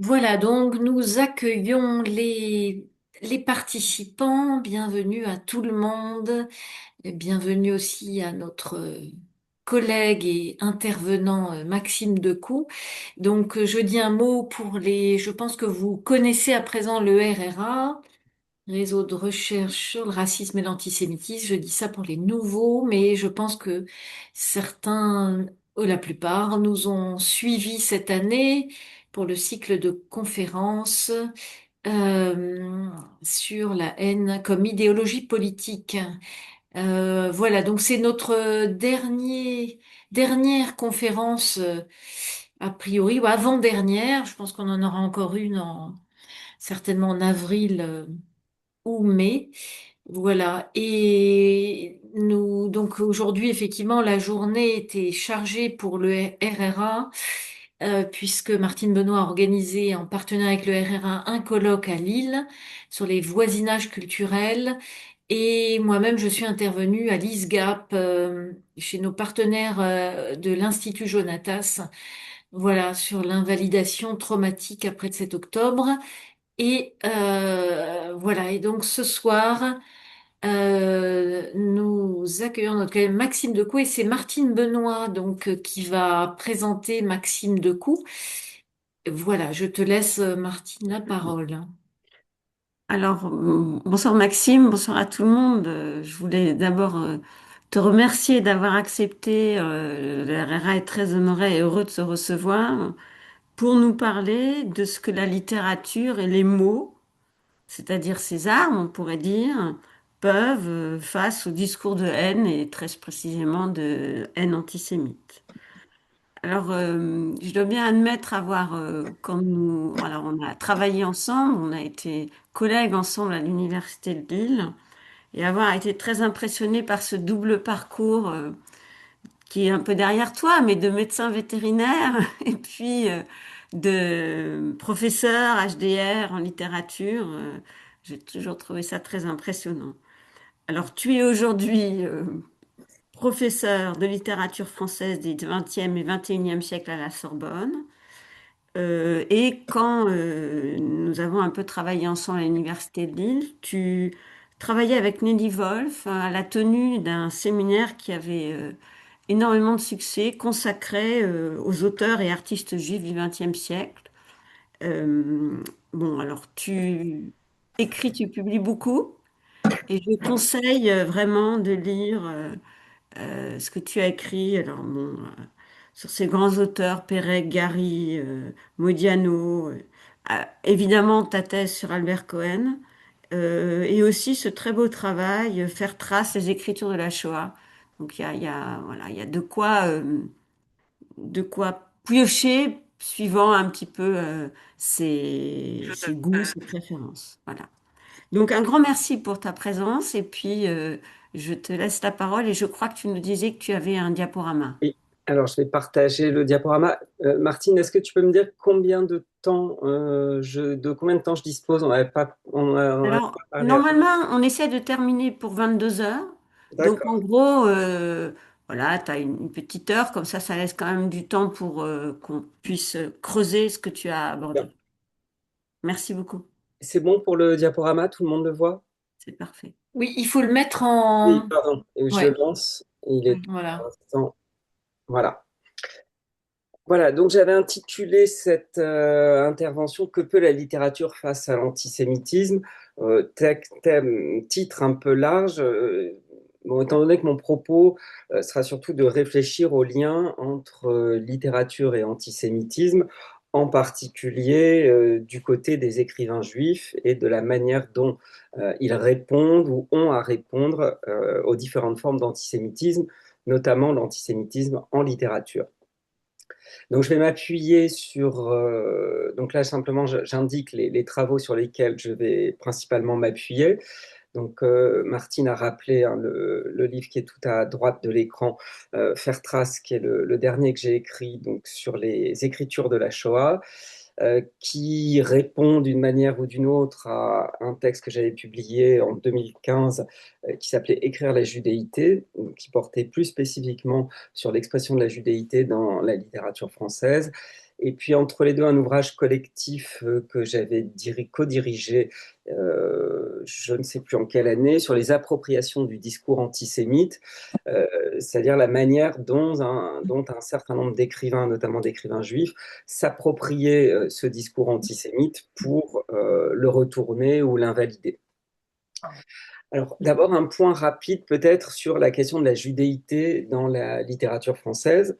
Voilà, donc nous accueillons les participants. Bienvenue à tout le monde. Et bienvenue aussi à notre collègue et intervenant Maxime Decoux. Donc, je dis un mot pour je pense que vous connaissez à présent le RRA, Réseau de recherche sur le racisme et l'antisémitisme. Je dis ça pour les nouveaux, mais je pense que certains, ou la plupart, nous ont suivis cette année pour le cycle de conférences euh, sur la haine comme idéologie politique. Voilà, donc c'est notre dernière conférence, a priori, ou avant-dernière. Je pense qu'on en aura encore une certainement en avril, ou mai. Voilà. Et nous, donc aujourd'hui, effectivement, la journée était chargée pour le RRA, puisque Martine Benoît a organisé, en partenariat avec le RRA, un colloque à Lille sur les voisinages culturels. Et moi-même, je suis intervenue à l'ISGAP, chez nos partenaires, de l'Institut Jonatas, voilà, sur l'invalidation traumatique après le 7 octobre. Et voilà, et donc ce soir, nous accueillons notre collègue Maxime Decoux et c'est Martine Benoît donc qui va présenter Maxime Decoux. Voilà, je te laisse, Martine, la parole. Alors, bonsoir Maxime, bonsoir à tout le monde. Je voulais d'abord te remercier d'avoir accepté. Le RRA est très honoré et heureux de se recevoir pour nous parler de ce que la littérature et les mots, c'est-à-dire ces armes, on pourrait dire, peuvent face au discours de haine et très précisément de haine antisémite. Alors, je dois bien admettre avoir, quand alors on a travaillé ensemble, on a été collègues ensemble à l'université de Lille, et avoir été très impressionnée par ce double parcours, qui est un peu derrière toi, mais de médecin vétérinaire et puis de professeur HDR en littérature. J'ai toujours trouvé ça très impressionnant. Alors, tu es aujourd'hui professeur de littérature française des 20e et 21e siècles à la Sorbonne. Et quand nous avons un peu travaillé ensemble à l'Université de Lille, tu travaillais avec Nelly Wolf à la tenue d'un séminaire qui avait énormément de succès, consacré aux auteurs et artistes juifs du XXe siècle. Euh, bon, alors tu écris, tu publies beaucoup, et je conseille vraiment de lire ce que tu as écrit. Alors bon, sur ces grands auteurs, Pérec, Gary, Modiano, évidemment ta thèse sur Albert Cohen, et aussi ce très beau travail, Faire trace les écritures de la Shoah. Donc voilà, il y a de quoi piocher suivant un petit peu ses goûts, ses préférences. Voilà. Donc un grand merci pour ta présence et puis je te laisse la parole et je crois que tu nous disais que tu avais un diaporama. Oui, alors je vais partager le diaporama. Martine, est-ce que tu peux me dire combien de temps, de combien de temps je dispose? On n'avait pas Alors, parlé avant. normalement, on essaie de terminer pour 22 heures. Donc, en D'accord. gros, voilà, tu as une petite heure, comme ça laisse quand même du temps pour qu'on puisse creuser ce que tu as Bien. abordé. Merci beaucoup. C'est bon pour le diaporama, tout le monde le voit? C'est parfait. Oui, il faut le mettre Oui, en... pardon. Et je Ouais, lance. Il est pour voilà. l'instant. Voilà. Voilà, donc j'avais intitulé cette intervention Que peut la littérature face à l'antisémitisme? Titre un peu large. Bon, étant donné que mon propos sera surtout de réfléchir au lien entre littérature et antisémitisme, en particulier du côté des écrivains juifs et de la manière dont ils répondent ou ont à répondre aux différentes formes d'antisémitisme, notamment l'antisémitisme en littérature. Donc, je vais m'appuyer sur. Donc là, simplement, j'indique les travaux sur lesquels je vais principalement m'appuyer. Donc, Martine a rappelé hein, le livre qui est tout à droite de l'écran, Faire trace, qui est le dernier que j'ai écrit donc, sur les écritures de la Shoah, qui répond d'une manière ou d'une autre à un texte que j'avais publié en 2015 qui s'appelait Écrire la judéité, donc, qui portait plus spécifiquement sur l'expression de la judéité dans la littérature française. Et puis entre les deux, un ouvrage collectif que j'avais co-dirigé, je ne sais plus en quelle année, sur les appropriations du discours antisémite, euh, c'est-à-dire la manière dont un certain nombre d'écrivains, notamment d'écrivains juifs, s'appropriaient ce discours antisémite pour le retourner ou l'invalider. Alors, d'abord, un point rapide peut-être sur la question de la judéité dans la littérature française.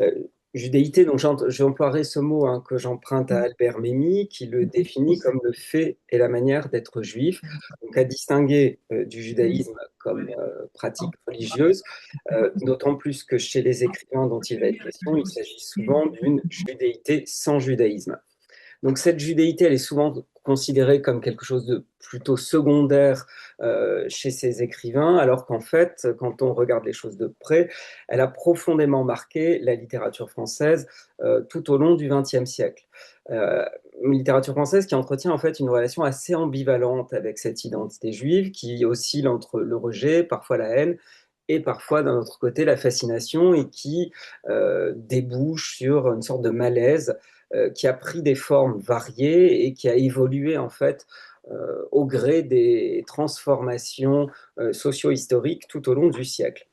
Euh, Judéité, donc j'emploierai ce mot que j'emprunte à Albert Memmi, qui le définit comme le fait et la manière d'être juif, donc à distinguer du judaïsme comme pratique religieuse, d'autant plus que chez les écrivains dont il va être question, il s'agit souvent d'une judéité sans judaïsme. Donc cette judéité, elle est souvent considérée comme quelque chose de plutôt secondaire chez ces écrivains, alors qu'en fait, quand on regarde les choses de près, elle a profondément marqué la littérature française tout au long du XXe siècle. Une littérature française qui entretient en fait une relation assez ambivalente avec cette identité juive, qui oscille entre le rejet, parfois la haine, et parfois d'un autre côté la fascination, et qui débouche sur une sorte de malaise qui a pris des formes variées et qui a évolué en fait au gré des transformations socio-historiques tout au long du siècle.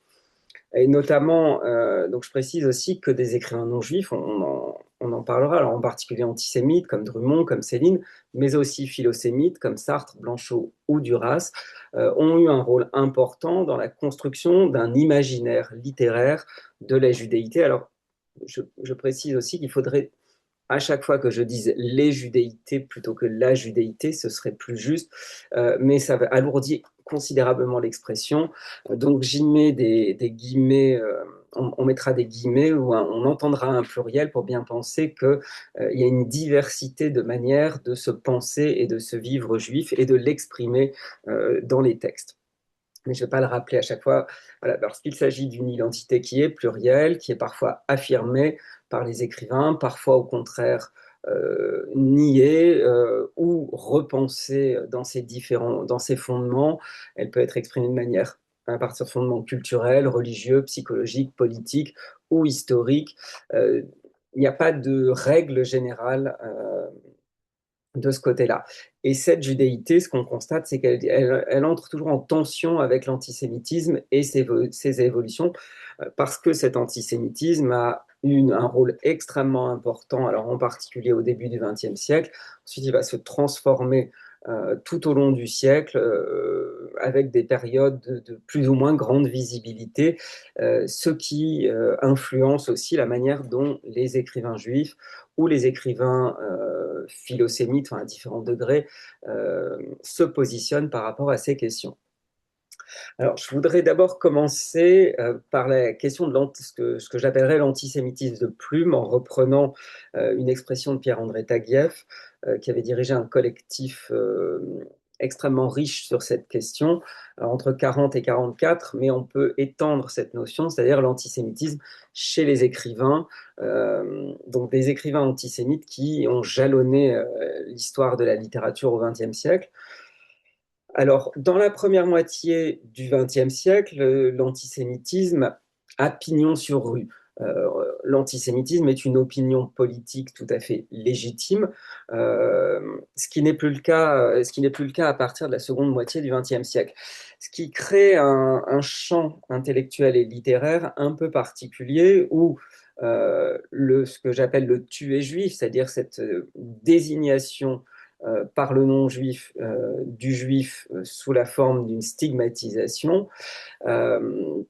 Et notamment, donc je précise aussi que des écrivains non juifs, on en parlera, alors en particulier antisémites comme Drummond, comme Céline, mais aussi philosémites comme Sartre, Blanchot ou Duras, ont eu un rôle important dans la construction d'un imaginaire littéraire de la judéité. Alors, je précise aussi qu'il faudrait à chaque fois que je dise les judéités plutôt que la judéité, ce serait plus juste, mais ça va alourdir considérablement l'expression. Donc j'y mets des guillemets, on mettra des guillemets ou on entendra un pluriel pour bien penser qu'il y a une diversité de manières de se penser et de se vivre juif et de l'exprimer dans les textes. Mais je ne vais pas le rappeler à chaque fois, voilà, parce qu'il s'agit d'une identité qui est plurielle, qui est parfois affirmée par les écrivains, parfois au contraire niée ou repensée dans ses fondements. Elle peut être exprimée de manière à partir de fondements culturels, religieux, psychologiques, politiques ou historiques. Il n'y a pas de règle générale de ce côté-là. Et cette judéité, ce qu'on constate, c'est qu'elle entre toujours en tension avec l'antisémitisme et ses évolutions, parce que cet antisémitisme a un rôle extrêmement important, alors en particulier au début du XXe siècle. Ensuite, il va se transformer tout au long du siècle, avec des périodes de plus ou moins grande visibilité, ce qui influence aussi la manière dont les écrivains juifs ou les écrivains philosémites, enfin, à différents degrés, se positionnent par rapport à ces questions. Alors, je voudrais d'abord commencer par la question de ce que j'appellerais l'antisémitisme de plume, en reprenant une expression de Pierre-André Taguieff, qui avait dirigé un collectif extrêmement riche sur cette question, entre 40 et 44, mais on peut étendre cette notion, c'est-à-dire l'antisémitisme chez les écrivains, donc des écrivains antisémites qui ont jalonné l'histoire de la littérature au XXe siècle. Alors, dans la première moitié du XXe siècle, l'antisémitisme a pignon sur rue. L'antisémitisme est une opinion politique tout à fait légitime, ce qui n'est plus le cas, ce qui n'est plus le cas à partir de la seconde moitié du XXe siècle. Ce qui crée un champ intellectuel et littéraire un peu particulier où ce que j'appelle le tué juif, c'est-à-dire cette désignation par le non-juif du juif sous la forme d'une stigmatisation euh,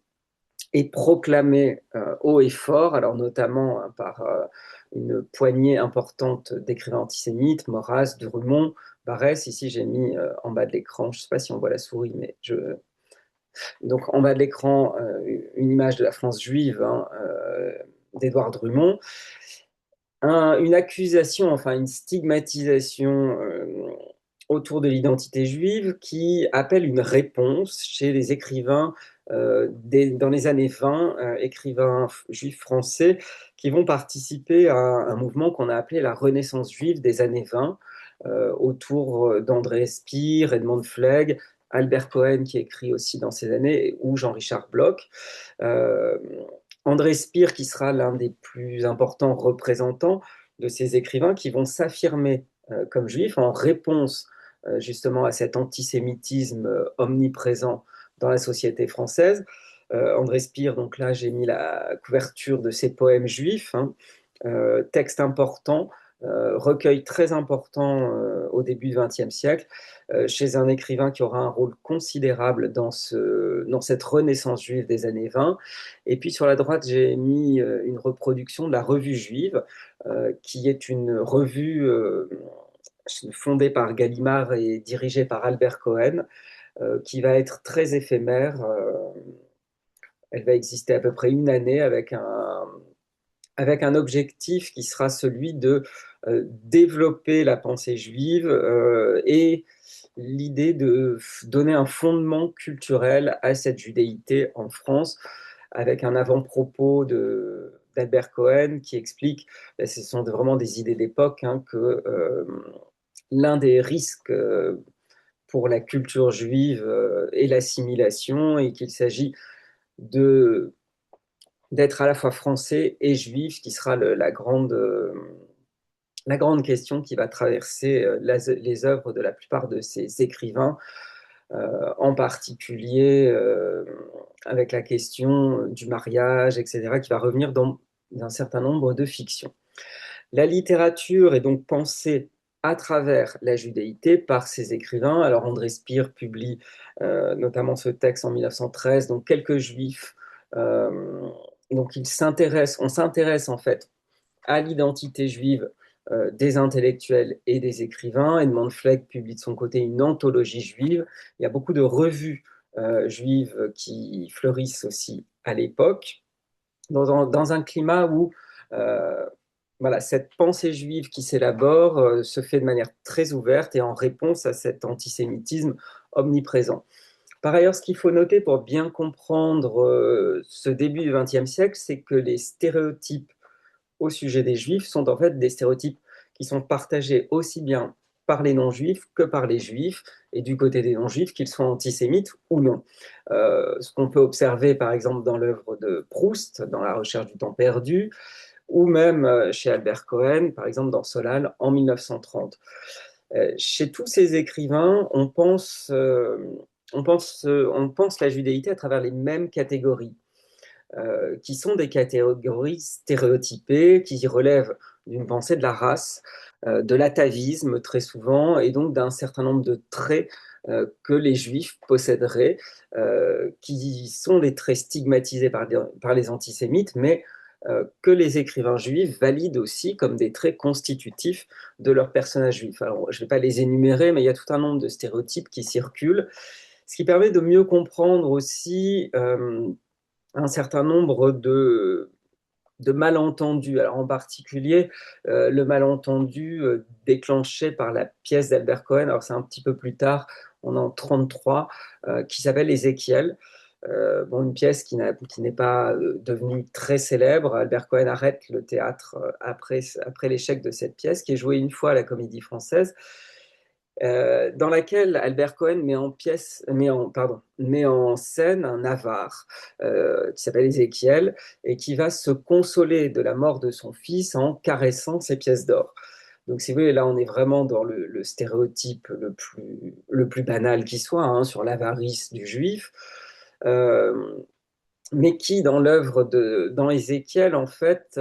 est proclamé haut et fort, alors notamment par une poignée importante d'écrivains antisémites, Maurras, Drummond, Barès. Ici, j'ai mis en bas de l'écran, je ne sais pas si on voit la souris, mais donc en bas de l'écran, une image de la France juive d'Édouard Drummond. Une accusation, enfin une stigmatisation autour de l'identité juive qui appelle une réponse chez les écrivains dans les années 20, écrivains juifs français qui vont participer à un mouvement qu'on a appelé la Renaissance juive des années 20, autour d'André Spire, Edmond Flegg, Albert Cohen qui écrit aussi dans ces années, ou Jean-Richard Bloch. Euh, André Spire, qui sera l'un des plus importants représentants, de ces écrivains qui vont s'affirmer comme juifs en réponse justement à cet antisémitisme omniprésent dans la société française. André Spire, donc là j'ai mis la couverture de ses poèmes juifs, hein, texte important, recueil très important au début du XXe siècle, chez un écrivain qui aura un rôle considérable dans cette renaissance juive des années 20. Et puis sur la droite, j'ai mis une reproduction de la Revue juive, qui est une revue fondée par Gallimard et dirigée par Albert Cohen, qui va être très éphémère. Elle va exister à peu près une année avec un objectif qui sera celui de développer la pensée juive et l'idée de donner un fondement culturel à cette judéité en France, avec un avant-propos d'Albert Cohen qui explique, ce sont vraiment des idées d'époque, hein, que l'un des risques pour la culture juive est l'assimilation et qu'il s'agit de d'être à la fois français et juif, qui sera la grande question qui va traverser les œuvres de la plupart de ces écrivains, en particulier avec la question du mariage, etc., qui va revenir dans un certain nombre de fictions. La littérature est donc pensée à travers la judéité par ces écrivains. Alors André Spire publie notamment ce texte en 1913, donc quelques juifs. Donc on s'intéresse en fait à l'identité juive des intellectuels et des écrivains. Edmond Fleck publie de son côté une anthologie juive. Il y a beaucoup de revues juives qui fleurissent aussi à l'époque, dans un climat où euh, voilà, cette pensée juive qui s'élabore se fait de manière très ouverte et en réponse à cet antisémitisme omniprésent. Par ailleurs, ce qu'il faut noter pour bien comprendre ce début du XXe siècle, c'est que les stéréotypes au sujet des juifs sont en fait des stéréotypes qui sont partagés aussi bien par les non-juifs que par les juifs, et du côté des non-juifs, qu'ils soient antisémites ou non. Ce qu'on peut observer par exemple dans l'œuvre de Proust, dans La recherche du temps perdu, ou même chez Albert Cohen, par exemple dans Solal en 1930. Chez tous ces écrivains, on pense la judéité à travers les mêmes catégories, qui sont des catégories stéréotypées, qui relèvent d'une pensée de la race, de l'atavisme très souvent, et donc d'un certain nombre de traits que les juifs posséderaient, qui sont des traits stigmatisés par les antisémites, mais que les écrivains juifs valident aussi comme des traits constitutifs de leur personnage juif. Alors, je ne vais pas les énumérer, mais il y a tout un nombre de stéréotypes qui circulent, ce qui permet de mieux comprendre aussi un certain nombre de malentendus. Alors en particulier, le malentendu déclenché par la pièce d'Albert Cohen, alors c'est un petit peu plus tard, on est en 33, qui s'appelle Ézéchiel. Bon, une pièce qui n'est pas devenue très célèbre. Albert Cohen arrête le théâtre après l'échec de cette pièce, qui est jouée une fois à la Comédie Française, dans laquelle Albert Cohen met en scène un avare qui s'appelle Ézéchiel et qui va se consoler de la mort de son fils en caressant ses pièces d'or. Donc, si vous voulez, là, on est vraiment dans le stéréotype le plus banal qui soit, hein, sur l'avarice du juif, euh, mais qui, dans Ézéchiel, en fait,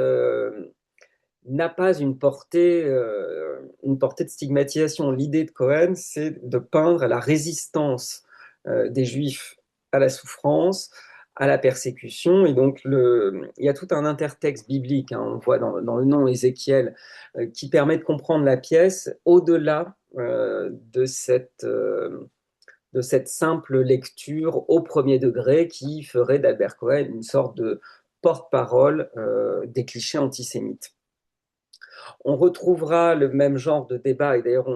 n'a pas une portée de stigmatisation. L'idée de Cohen, c'est de peindre la résistance des Juifs à la souffrance, à la persécution. Et donc, il y a tout un intertexte biblique, hein, on voit dans le nom Ézéchiel, qui permet de comprendre la pièce au-delà de cette simple lecture au premier degré qui ferait d'Albert Cohen une sorte de porte-parole des clichés antisémites. On retrouvera le même genre de débat, et d'ailleurs,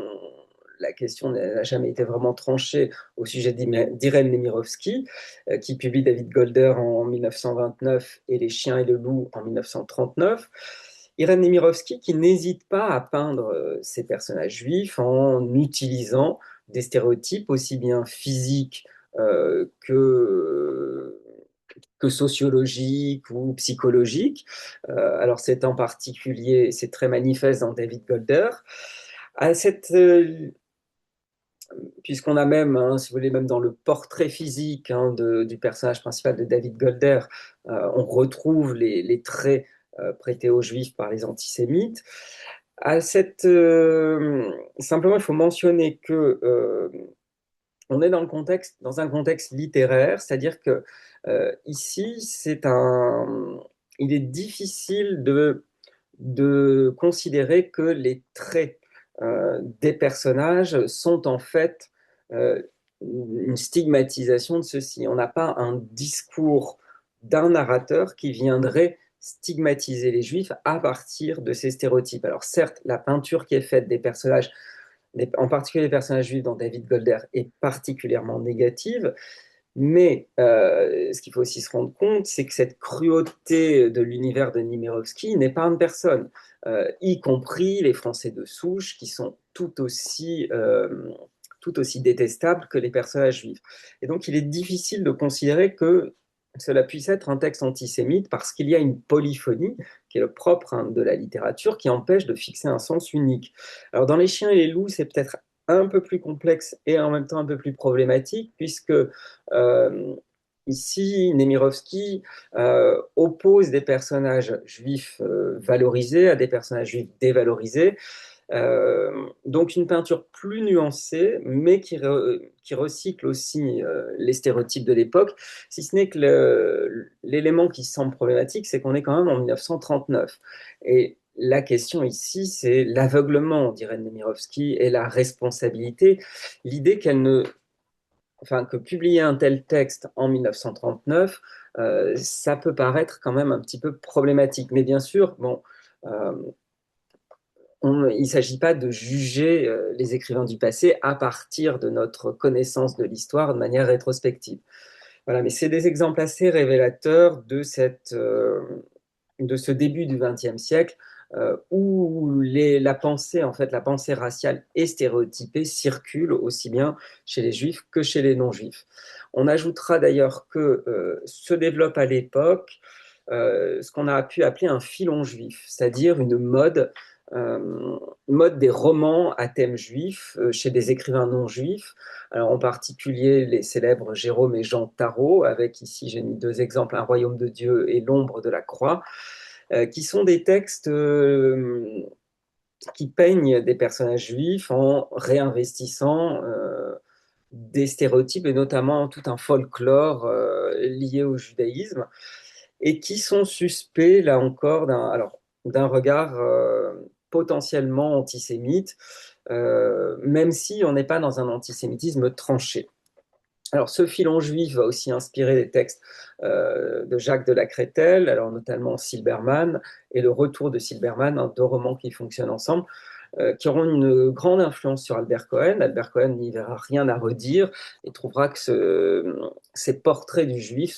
la question n'a jamais été vraiment tranchée au sujet d'Irène Nemirovsky, qui publie David Golder en 1929 et Les chiens et le loup en 1939. Irène Nemirovsky qui n'hésite pas à peindre ses personnages juifs en utilisant des stéréotypes aussi bien physiques que que sociologiques ou psychologiques. Alors c'est en particulier, c'est très manifeste dans David Golder. À cette, puisqu'on a même, hein, si vous voulez, même dans le portrait physique hein, du personnage principal de David Golder, on retrouve les traits prêtés aux Juifs par les antisémites. Simplement, il faut mentionner que on est dans un contexte littéraire, c'est-à-dire que ici, il est difficile de considérer que les traits des personnages sont en fait euh, une stigmatisation de ceux-ci. On n'a pas un discours d'un narrateur qui viendrait stigmatiser les juifs à partir de ces stéréotypes. Alors certes, la peinture qui est faite des personnages, en particulier les personnages juifs dans David Golder, est particulièrement négative, mais ce qu'il faut aussi se rendre compte, c'est que cette cruauté de l'univers de Nemirovsky n'épargne personne, y compris les Français de souche qui sont tout aussi détestables que les personnages juifs. Et donc il est difficile de considérer que cela puisse être un texte antisémite parce qu'il y a une polyphonie qui est le propre hein, de la littérature qui empêche de fixer un sens unique. Alors dans Les chiens et les loups, c'est peut-être un peu plus complexe et en même temps un peu plus problématique puisque ici, Nemirovsky oppose des personnages juifs valorisés à des personnages juifs dévalorisés. Donc une peinture plus nuancée, mais qui recycle aussi les stéréotypes de l'époque, si ce n'est que l'élément qui semble problématique, c'est qu'on est quand même en 1939. Et la question ici, c'est l'aveuglement, dirait Nemirovsky, et la responsabilité. L'idée que publier un tel texte en 1939, ça peut paraître quand même un petit peu problématique. Mais bien sûr, bon, euh, il ne s'agit pas de juger les écrivains du passé à partir de notre connaissance de l'histoire de manière rétrospective. Voilà, mais c'est des exemples assez révélateurs de ce début du XXe siècle où la pensée, en fait, la pensée raciale et stéréotypée circule aussi bien chez les juifs que chez les non-juifs. On ajoutera d'ailleurs que se développe à l'époque ce qu'on a pu appeler un filon juif, c'est-à-dire une mode des romans à thème juif chez des écrivains non juifs. Alors, en particulier les célèbres Jérôme et Jean Tarot, avec ici j'ai mis deux exemples, Un royaume de Dieu et L'ombre de la croix, qui sont des textes qui peignent des personnages juifs en réinvestissant des stéréotypes et notamment tout un folklore lié au judaïsme et qui sont suspects, là encore, d'un regard potentiellement antisémite, même si on n'est pas dans un antisémitisme tranché. Alors, ce filon juif va aussi inspirer des textes de Jacques de la Crételle, alors notamment Silbermann et Le Retour de Silbermann, hein, deux romans qui fonctionnent ensemble, qui auront une grande influence sur Albert Cohen. Albert Cohen n'y verra rien à redire et trouvera que ces portraits du juif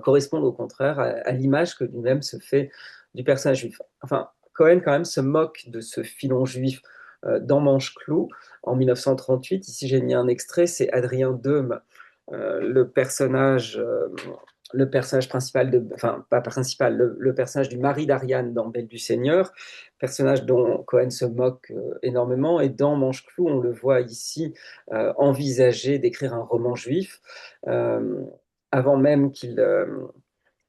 correspondent au contraire à l'image que lui-même se fait du personnage juif. Enfin, Cohen quand même se moque de ce filon juif dans Manche-Clou en 1938. Ici, j'ai mis un extrait, c'est Adrien Deume, le personnage principal enfin pas principal, le personnage du mari d'Ariane dans Belle du Seigneur, personnage dont Cohen se moque énormément, et dans Manche-Clou, on le voit ici envisager d'écrire un roman juif, avant même qu'il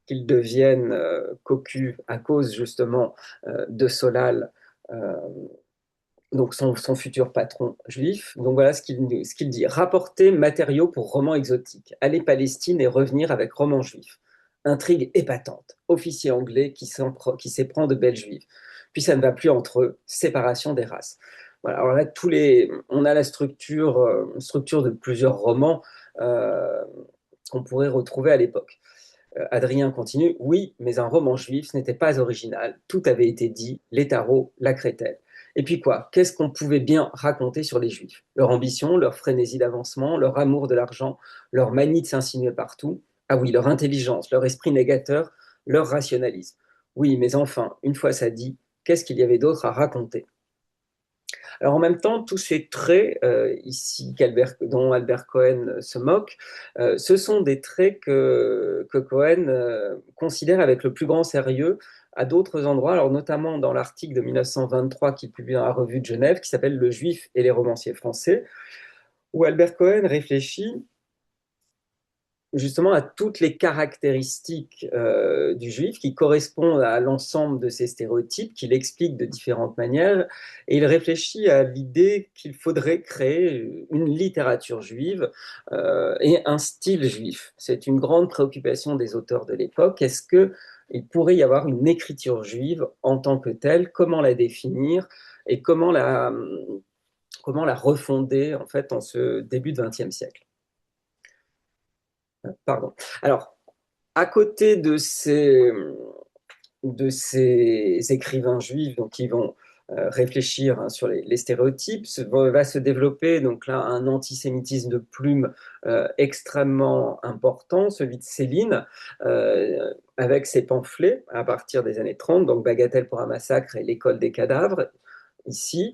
devienne cocu à cause justement de Solal, euh, donc son futur patron juif. Donc voilà ce qu'il dit. Rapporter matériaux pour romans exotiques. Aller Palestine et revenir avec romans juifs. Intrigue épatante. Officier anglais qui s'éprend de belles juives. Puis ça ne va plus entre eux. Séparation des races. Voilà. Alors là, on a la structure de plusieurs romans qu'on pourrait retrouver à l'époque. Adrien continue. Oui, mais un roman juif, ce n'était pas original. Tout avait été dit. Les tarots, la crételle. Et puis quoi? Qu'est-ce qu'on pouvait bien raconter sur les Juifs? Leur ambition, leur frénésie d'avancement, leur amour de l'argent, leur manie de s'insinuer partout. Ah oui, leur intelligence, leur esprit négateur, leur rationalisme. Oui, mais enfin, une fois ça dit, qu'est-ce qu'il y avait d'autre à raconter? Alors en même temps, tous ces traits ici dont Albert Cohen se moque, ce sont des traits que Cohen considère avec le plus grand sérieux à d'autres endroits, alors notamment dans l'article de 1923 qu'il publie dans la Revue de Genève, qui s'appelle Le Juif et les romanciers français, où Albert Cohen réfléchit justement à toutes les caractéristiques du juif qui correspondent à l'ensemble de ces stéréotypes, qu'il explique de différentes manières, et il réfléchit à l'idée qu'il faudrait créer une littérature juive et un style juif. C'est une grande préoccupation des auteurs de l'époque. Est-ce qu'il pourrait y avoir une écriture juive en tant que telle? Comment la définir et comment la refonder en fait en ce début de XXe siècle? Pardon. Alors, à côté de ces écrivains juifs donc, qui vont réfléchir sur les stéréotypes, va se développer donc là un antisémitisme de plume extrêmement important, celui de Céline, avec ses pamphlets à partir des années 30, donc Bagatelle pour un massacre et L'école des cadavres, ici.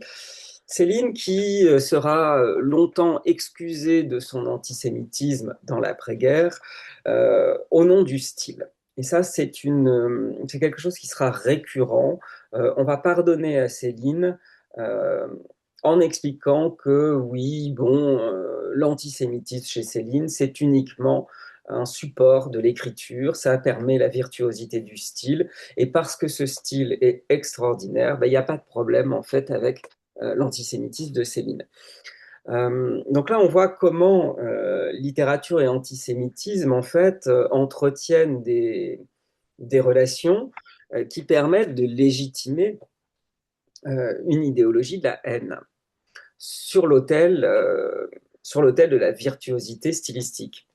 Céline qui sera longtemps excusée de son antisémitisme dans l'après-guerre au nom du style. Et ça, c'est quelque chose qui sera récurrent. On va pardonner à Céline euh, en expliquant que oui, bon, l'antisémitisme chez Céline, c'est uniquement un support de l'écriture, ça permet la virtuosité du style, et parce que ce style est extraordinaire, ben, il n'y a pas de problème en fait avec l'antisémitisme de Céline. Donc là, on voit comment littérature et antisémitisme, en fait, entretiennent des relations qui permettent de légitimer une idéologie de la haine sur l'autel de la virtuosité stylistique.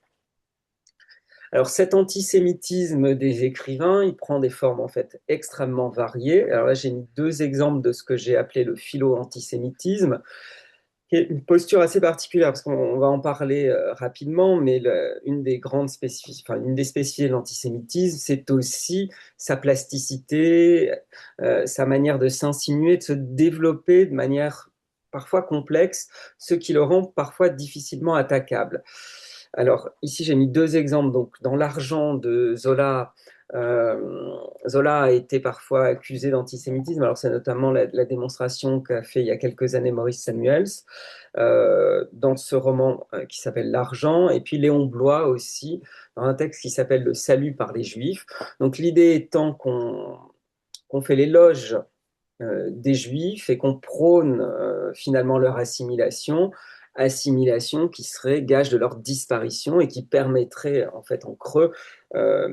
Alors cet antisémitisme des écrivains, il prend des formes en fait extrêmement variées. Alors là, j'ai mis deux exemples de ce que j'ai appelé le philo-antisémitisme, qui est une posture assez particulière, parce qu'on va en parler rapidement, mais une des spécificités de l'antisémitisme, c'est aussi sa plasticité, sa manière de s'insinuer, de se développer de manière parfois complexe, ce qui le rend parfois difficilement attaquable. Alors ici, j'ai mis deux exemples. Donc, dans L'argent de Zola, Zola a été parfois accusé d'antisémitisme. Alors, c'est notamment la démonstration qu'a fait il y a quelques années Maurice Samuels dans ce roman qui s'appelle L'argent, et puis Léon Bloy aussi, dans un texte qui s'appelle Le salut par les Juifs. Donc, l'idée étant qu'on fait l'éloge des Juifs et qu'on prône finalement leur assimilation qui serait gage de leur disparition et qui permettrait en fait en creux euh,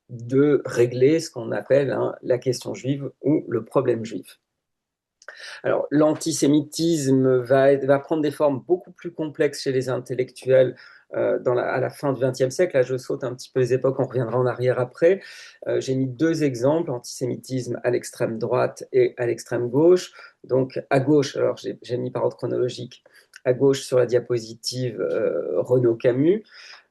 de régler ce qu'on appelle la question juive ou le problème juif. Alors, l'antisémitisme va prendre des formes beaucoup plus complexes chez les intellectuels à la fin du XXe siècle. Là, je saute un petit peu les époques, on reviendra en arrière après. J'ai mis deux exemples, antisémitisme à l'extrême droite et à l'extrême gauche. Donc, à gauche, alors j'ai mis par ordre chronologique, à gauche sur la diapositive, Renaud Camus.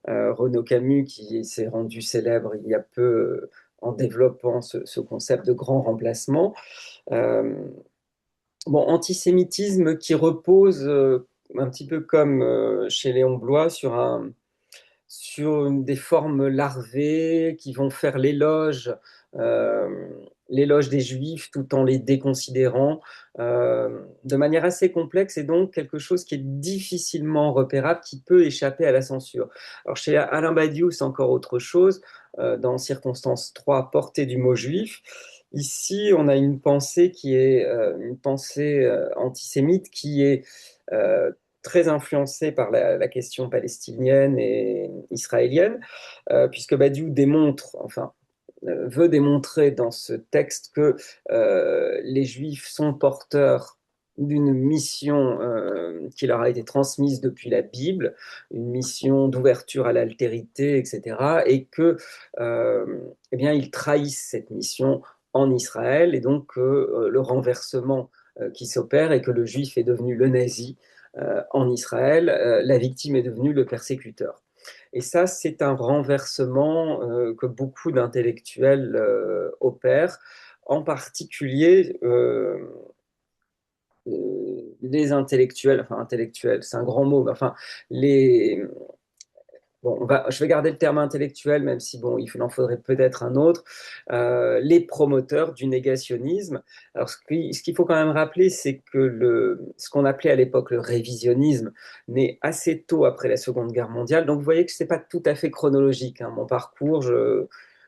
Renaud Camus qui s'est rendu célèbre il y a peu en développant ce concept de grand remplacement. Euh, Bon, antisémitisme qui repose un petit peu comme chez Léon Bloy sur des formes larvées qui vont faire euh, l'éloge des Juifs tout en les déconsidérant de manière assez complexe et donc quelque chose qui est difficilement repérable, qui peut échapper à la censure. Alors chez Alain Badiou, c'est encore autre chose. Dans Circonstance 3, portée du mot juif. Ici, on a une pensée qui est une pensée antisémite qui est très influencée par la question palestinienne et israélienne, puisque Badiou veut démontrer dans ce texte que les Juifs sont porteurs d'une mission qui leur a été transmise depuis la Bible, une mission d'ouverture à l'altérité, etc., et que, eh bien, ils trahissent cette mission en Israël, et donc le renversement qui s'opère et que le juif est devenu le nazi en Israël, la victime est devenue le persécuteur. Et ça, c'est un renversement que beaucoup d'intellectuels opèrent, en particulier les intellectuels, enfin intellectuels, c'est un grand mot, mais enfin les, bon, je vais garder le terme intellectuel, même si bon, il en faudrait peut-être un autre, les promoteurs du négationnisme. Alors, ce qu'il faut quand même rappeler, c'est que ce qu'on appelait à l'époque le révisionnisme naît assez tôt après la Seconde Guerre mondiale. Donc, vous voyez que ce n'est pas tout à fait chronologique, hein, mon parcours.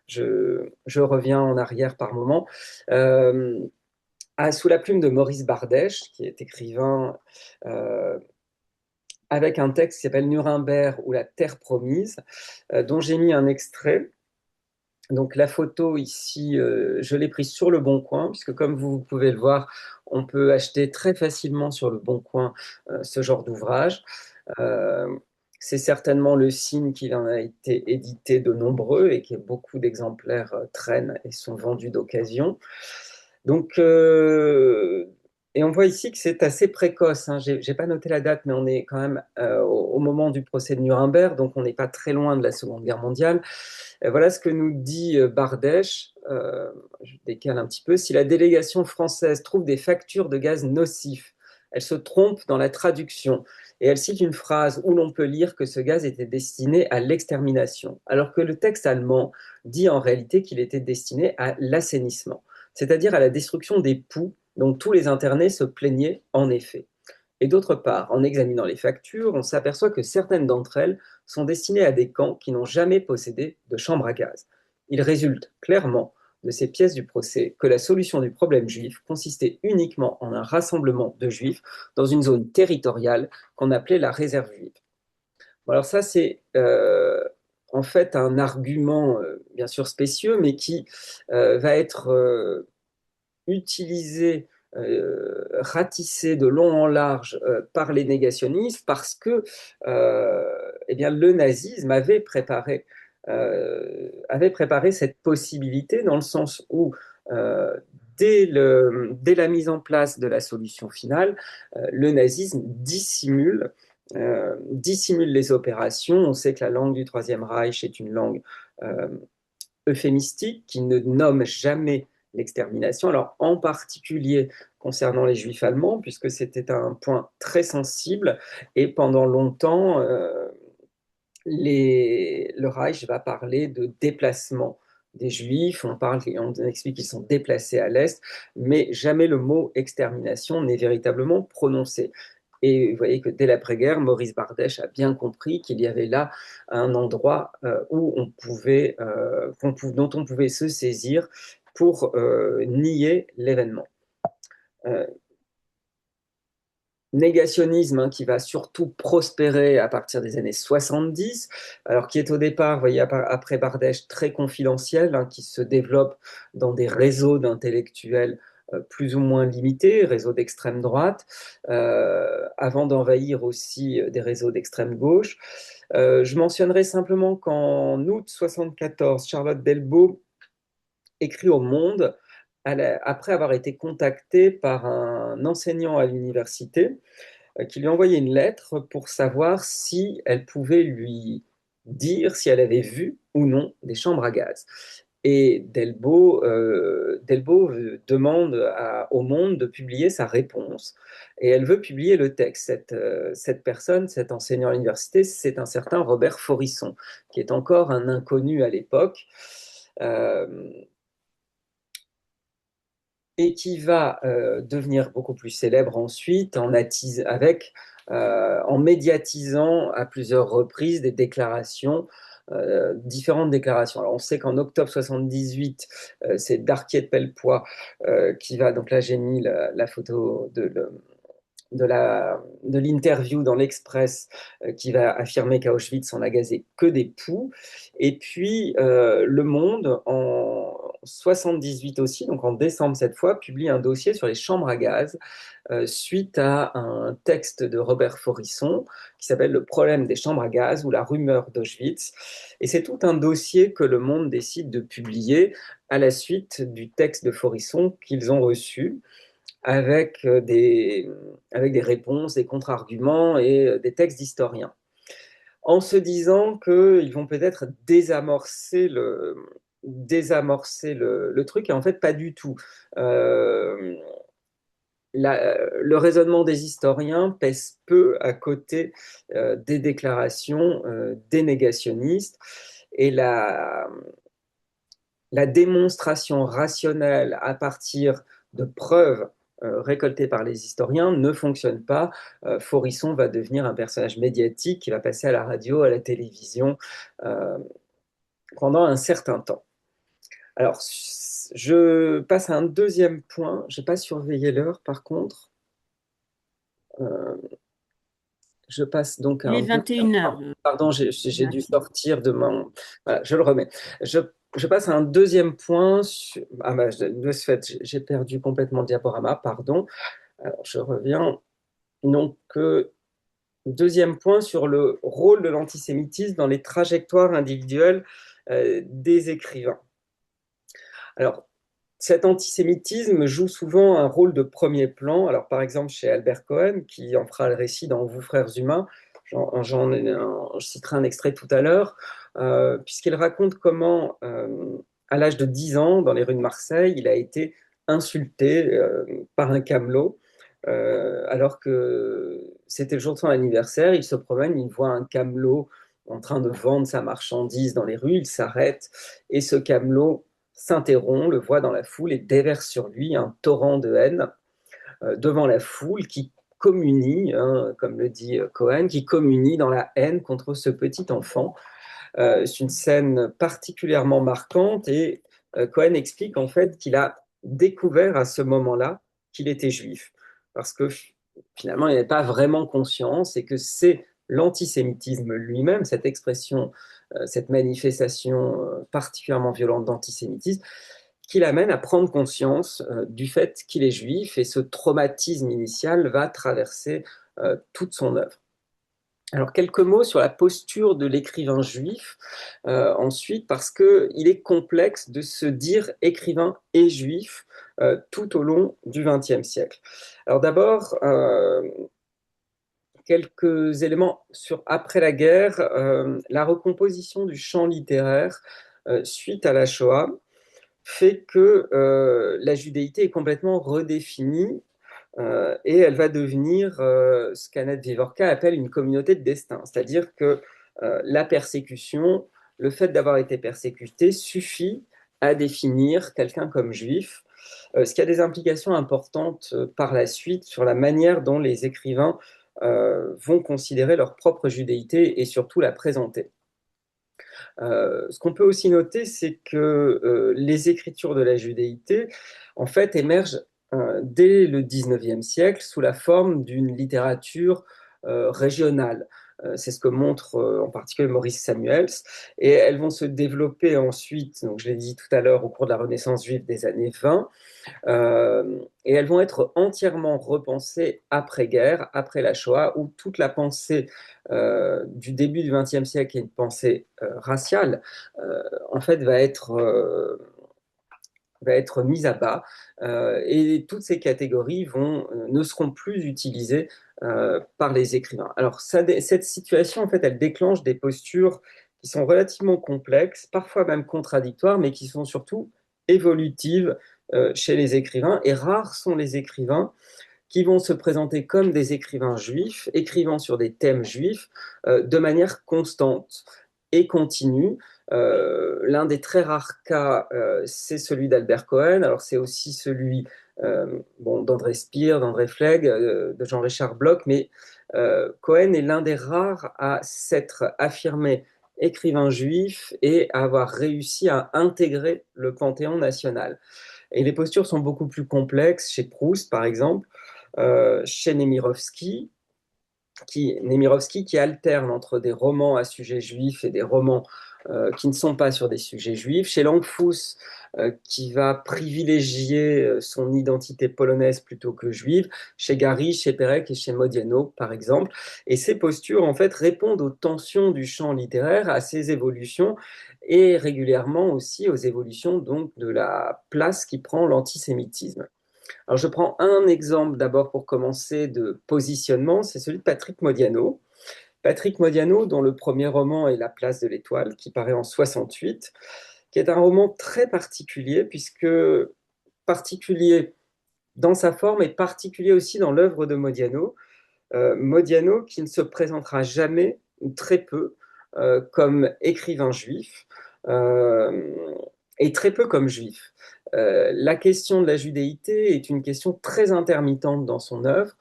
Je reviens en arrière par moment. Euh, Sous la plume de Maurice Bardèche, qui est écrivain euh, avec un texte qui s'appelle Nuremberg ou la Terre promise, dont j'ai mis un extrait. Donc la photo ici, je l'ai prise sur le Bon Coin, puisque comme vous pouvez le voir, on peut acheter très facilement sur le Bon Coin ce genre d'ouvrage. Euh, c'est certainement le signe qu'il en a été édité de nombreux et que beaucoup d'exemplaires traînent et sont vendus d'occasion. Donc, et on voit ici que c'est assez précoce, hein. J'ai pas noté la date, mais on est quand même au moment du procès de Nuremberg, donc on n'est pas très loin de la Seconde Guerre mondiale. Voilà ce que nous dit Bardèche. Je décale un petit peu. Si la délégation française trouve des factures de gaz nocifs, elle se trompe dans la traduction et elle cite une phrase où l'on peut lire que ce gaz était destiné à l'extermination, alors que le texte allemand dit en réalité qu'il était destiné à l'assainissement, c'est-à-dire à la destruction des poux dont tous les internés se plaignaient en effet. Et d'autre part, en examinant les factures, on s'aperçoit que certaines d'entre elles sont destinées à des camps qui n'ont jamais possédé de chambre à gaz. Il résulte clairement de ces pièces du procès que la solution du problème juif consistait uniquement en un rassemblement de juifs dans une zone territoriale qu'on appelait la réserve juive. Bon, alors ça, c'est en fait un argument bien sûr spécieux, mais qui va être utilisé, ratissé de long en large par les négationnistes parce que eh bien, le nazisme avait préparé cette possibilité dans le sens où dès la mise en place de la solution finale, le nazisme dissimule les opérations. On sait que la langue du Troisième Reich est une langue euh, euphémistique qui ne nomme jamais l'extermination. Alors, en particulier concernant les juifs allemands, puisque c'était un point très sensible, et pendant longtemps, le Reich va parler de déplacement des juifs, on explique qu'ils sont déplacés à l'Est, mais jamais le mot extermination n'est véritablement prononcé. Et vous voyez que dès l'après-guerre, Maurice Bardèche a bien compris qu'il y avait là un endroit où dont on pouvait se saisir pour nier l'événement. Euh, Négationnisme, hein, qui va surtout prospérer à partir des années 70, alors qui est au départ, vous voyez, après Bardèche, très confidentiel, hein, qui se développe dans des réseaux d'intellectuels plus ou moins limités, réseaux d'extrême droite, avant d'envahir aussi des réseaux d'extrême gauche. Je mentionnerai simplement qu'en août 74, Charlotte Delbo écrit au Monde, après avoir été contactée par un enseignant à l'université, qui lui envoyait une lettre pour savoir si elle pouvait lui dire si elle avait vu ou non des chambres à gaz. Et Delbo demande au Monde de publier sa réponse. Et elle veut publier le texte. Cette personne, cet enseignant à l'université, c'est un certain Robert Forisson, qui est encore un inconnu à l'époque. Euh, et qui va devenir beaucoup plus célèbre ensuite en médiatisant à plusieurs reprises des déclarations, différentes déclarations. Alors on sait qu'en octobre 78, c'est Darquier de Pellepoix qui va, donc là j'ai mis la photo de l'interview dans l'Express qui va affirmer qu'à Auschwitz, on n'a gazé que des poux. Et puis, Le Monde, en 78 aussi, donc en décembre cette fois, publie un dossier sur les chambres à gaz suite à un texte de Robert Forisson qui s'appelle Le problème des chambres à gaz ou la rumeur d'Auschwitz. Et c'est tout un dossier que Le Monde décide de publier à la suite du texte de Forisson qu'ils ont reçu avec des réponses, des contre-arguments et des textes d'historiens, en se disant qu'ils vont peut-être désamorcer le truc, et en fait pas du tout. Euh, le raisonnement des historiens pèse peu à côté des déclarations des négationnistes et la démonstration rationnelle à partir de preuves récoltées par les historiens ne fonctionne pas. Faurisson va devenir un personnage médiatique qui va passer à la radio, à la télévision euh, pendant un certain temps. Alors, je passe à un deuxième point. Je n'ai pas surveillé l'heure, par contre. Euh, je passe donc à Il un est deuxième 21 heures. point. Pardon, j'ai dû Maxime. sortir de mon... Voilà, je le remets. Je passe à un deuxième point. Ah bah, de ce fait, j'ai perdu complètement le diaporama, pardon. Alors, je reviens. Donc, deuxième point sur le rôle de l'antisémitisme dans les trajectoires individuelles des écrivains. Alors, cet antisémitisme joue souvent un rôle de premier plan. Alors, par exemple, chez Albert Cohen, qui en fera le récit dans Vous, frères humains, je citerai un extrait tout à l'heure, puisqu'il raconte comment, à l'âge de 10 ans, dans les rues de Marseille, il a été insulté par un camelot. Alors que c'était le jour de son anniversaire, il se promène, il voit un camelot en train de vendre sa marchandise dans les rues, il s'arrête et ce camelot s'interrompt, le voit dans la foule et déverse sur lui un torrent de haine devant la foule qui communie, hein, comme le dit Cohen, qui communie dans la haine contre ce petit enfant. C'est une scène particulièrement marquante et Cohen explique en fait qu'il a découvert à ce moment-là qu'il était juif parce que finalement il n'avait pas vraiment conscience et que c'est l'antisémitisme lui-même, cette expression, cette manifestation particulièrement violente d'antisémitisme, qui l'amène à prendre conscience du fait qu'il est juif et ce traumatisme initial va traverser toute son œuvre. Alors, quelques mots sur la posture de l'écrivain juif, ensuite, parce qu'il est complexe de se dire écrivain et juif tout au long du XXe siècle. Alors d'abord, quelques éléments sur après la guerre, la recomposition du champ littéraire suite à la Shoah fait que la judéité est complètement redéfinie et elle va devenir ce qu'Annette Vivorka appelle une communauté de destin. C'est-à-dire que la persécution, le fait d'avoir été persécuté suffit à définir quelqu'un comme juif, ce qui a des implications importantes par la suite sur la manière dont les écrivains vont considérer leur propre judéité et surtout la présenter. Ce qu'on peut aussi noter, c'est que les écritures de la judéité, en fait, émergent dès le XIXe siècle sous la forme d'une littérature régionale. C'est ce que montre en particulier Maurice Samuels. Et elles vont se développer ensuite, donc je l'ai dit tout à l'heure, au cours de la Renaissance juive des années 20. Et elles vont être entièrement repensées après-guerre, après la Shoah, où toute la pensée du début du XXe siècle, qui est une pensée raciale, en fait, va être mise à bas. Et toutes ces catégories ne seront plus utilisées par les écrivains. Alors, cette situation, en fait, elle déclenche des postures qui sont relativement complexes, parfois même contradictoires, mais qui sont surtout évolutives chez les écrivains. Et rares sont les écrivains qui vont se présenter comme des écrivains juifs, écrivant sur des thèmes juifs de manière constante et continue. L'un des très rares cas, c'est celui d'Albert Cohen. Alors c'est aussi celui d'André Speer, d'André Flegg, de Jean-Richard Bloch, mais Cohen est l'un des rares à s'être affirmé écrivain juif et à avoir réussi à intégrer le panthéon national. Et les postures sont beaucoup plus complexes chez Proust, par exemple, chez Nemirovsky qui alterne entre des romans à sujet juif et des romans qui ne sont pas sur des sujets juifs. Chez Langfuss, qui va privilégier son identité polonaise plutôt que juive. Chez Gary, chez Perec et chez Modiano, par exemple. Et ces postures, en fait, répondent aux tensions du champ littéraire, à ces évolutions, et régulièrement aussi aux évolutions donc de la place qui prend l'antisémitisme. Alors, je prends un exemple d'abord pour commencer de positionnement, c'est celui de Patrick Modiano. Patrick Modiano, dont le premier roman est La place de l'étoile, qui paraît en 68, qui est un roman très particulier, puisque particulier dans sa forme et particulier aussi dans l'œuvre de Modiano. Modiano qui ne se présentera jamais, ou très peu, comme écrivain juif, euh, et très peu comme juif. La question de la judéité est une question très intermittente dans son œuvre,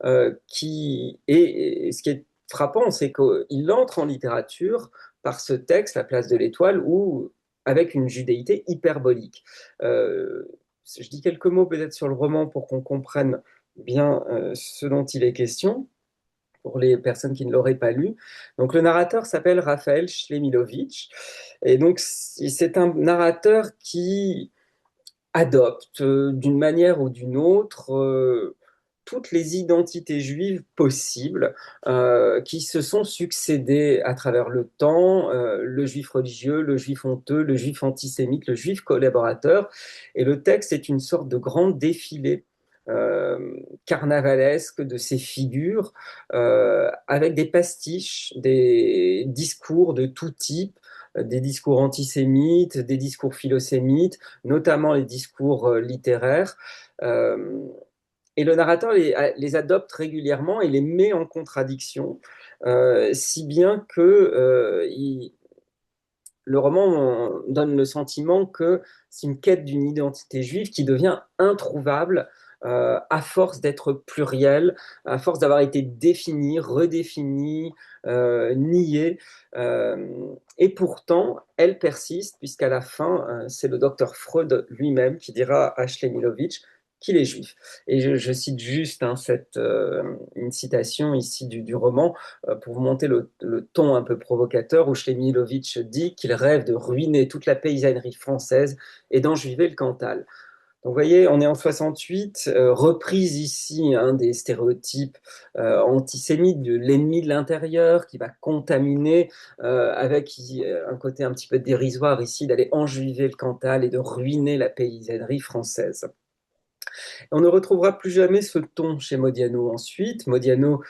et ce qui est frappant, c'est qu'il entre en littérature par ce texte, La place de l'étoile, ou avec une judéité hyperbolique. Euh, je dis quelques mots peut-être sur le roman pour qu'on comprenne bien ce dont il est question pour les personnes qui ne l'auraient pas lu. Donc le narrateur s'appelle Raphaël Schlemilovitch et donc c'est un narrateur qui adopte d'une manière ou d'une autre toutes les identités juives possibles qui se sont succédées à travers le temps, le juif religieux, le juif honteux, le juif antisémite, le juif collaborateur. Et le texte est une sorte de grand défilé carnavalesque de ces figures, avec des pastiches, des discours de tout type, des discours antisémites, des discours philosémites, notamment les discours littéraires. Euh, et le narrateur les adopte régulièrement et les met en contradiction, si bien que le roman donne le sentiment que c'est une quête d'une identité juive qui devient introuvable à force d'être plurielle, à force d'avoir été définie, redéfinie, niée. Et pourtant, elle persiste, puisqu'à la fin, c'est le docteur Freud lui-même qui dira à Schlemilovitch qu'il est juif. Et je cite juste une citation ici du roman pour vous monter le ton un peu provocateur, où Schlemilovitch dit qu'il rêve de ruiner toute la paysannerie française et d'enjuiver le Cantal. Donc, vous voyez, on est en 68, reprise ici des stéréotypes antisémites, de l'ennemi de l'intérieur qui va contaminer, avec un côté un petit peu dérisoire ici, d'aller enjuiver le Cantal et de ruiner la paysannerie française. On ne retrouvera plus jamais ce ton chez Modiano ensuite. Modiano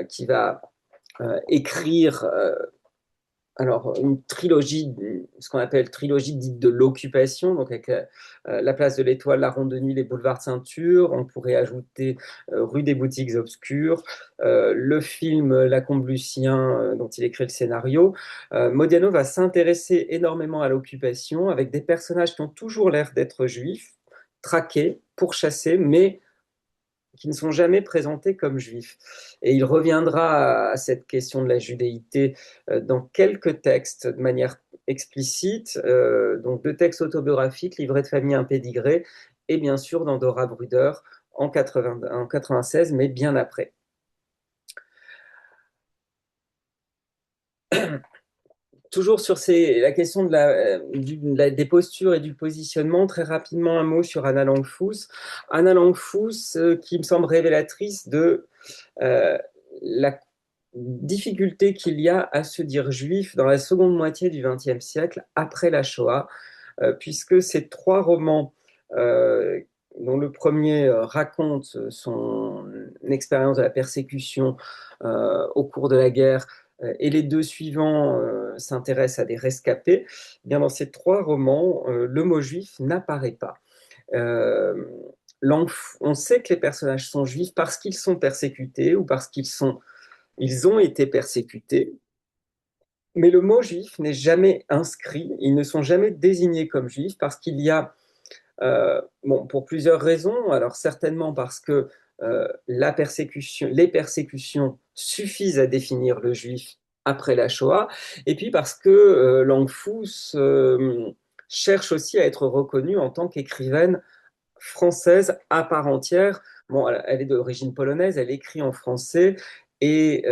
qui va écrire alors une trilogie, ce qu'on appelle trilogie dite de l'occupation, donc avec la place de l'Étoile, la Ronde de Nuit, les boulevards de Ceinture. On pourrait ajouter Rue des Boutiques Obscures, le film La Combe Lucien, dont il écrit le scénario. Modiano va s'intéresser énormément à l'occupation, avec des personnages qui ont toujours l'air d'être juifs, traqués, pourchassés, mais qui ne sont jamais présentés comme juifs. Et il reviendra à cette question de la judéité dans quelques textes de manière explicite, donc deux textes autobiographiques, Livret de famille, un pédigré, et bien sûr dans Dora Bruder en 96, mais bien après. Toujours sur la question des postures et du positionnement, très rapidement un mot sur Anna Langfuss. Anna Langfuss, qui me semble révélatrice de la difficulté qu'il y a à se dire juif dans la seconde moitié du XXe siècle, après la Shoah, puisque ces trois romans, dont le premier raconte son expérience de la persécution au cours de la guerre, et les deux suivants s'intéressent à des rescapés, eh bien dans ces trois romans, le mot juif n'apparaît pas. Euh, on sait que les personnages sont juifs parce qu'ils sont persécutés ou parce ils ont été persécutés, mais le mot juif n'est jamais inscrit, ils ne sont jamais désignés comme juifs parce qu'il y a, bon, pour plusieurs raisons, alors certainement parce que les persécutions suffisent à définir le juif après la Shoah, et puis parce que Langfuss cherche aussi à être reconnue en tant qu'écrivaine française à part entière. Bon, elle est d'origine polonaise, elle écrit en français, et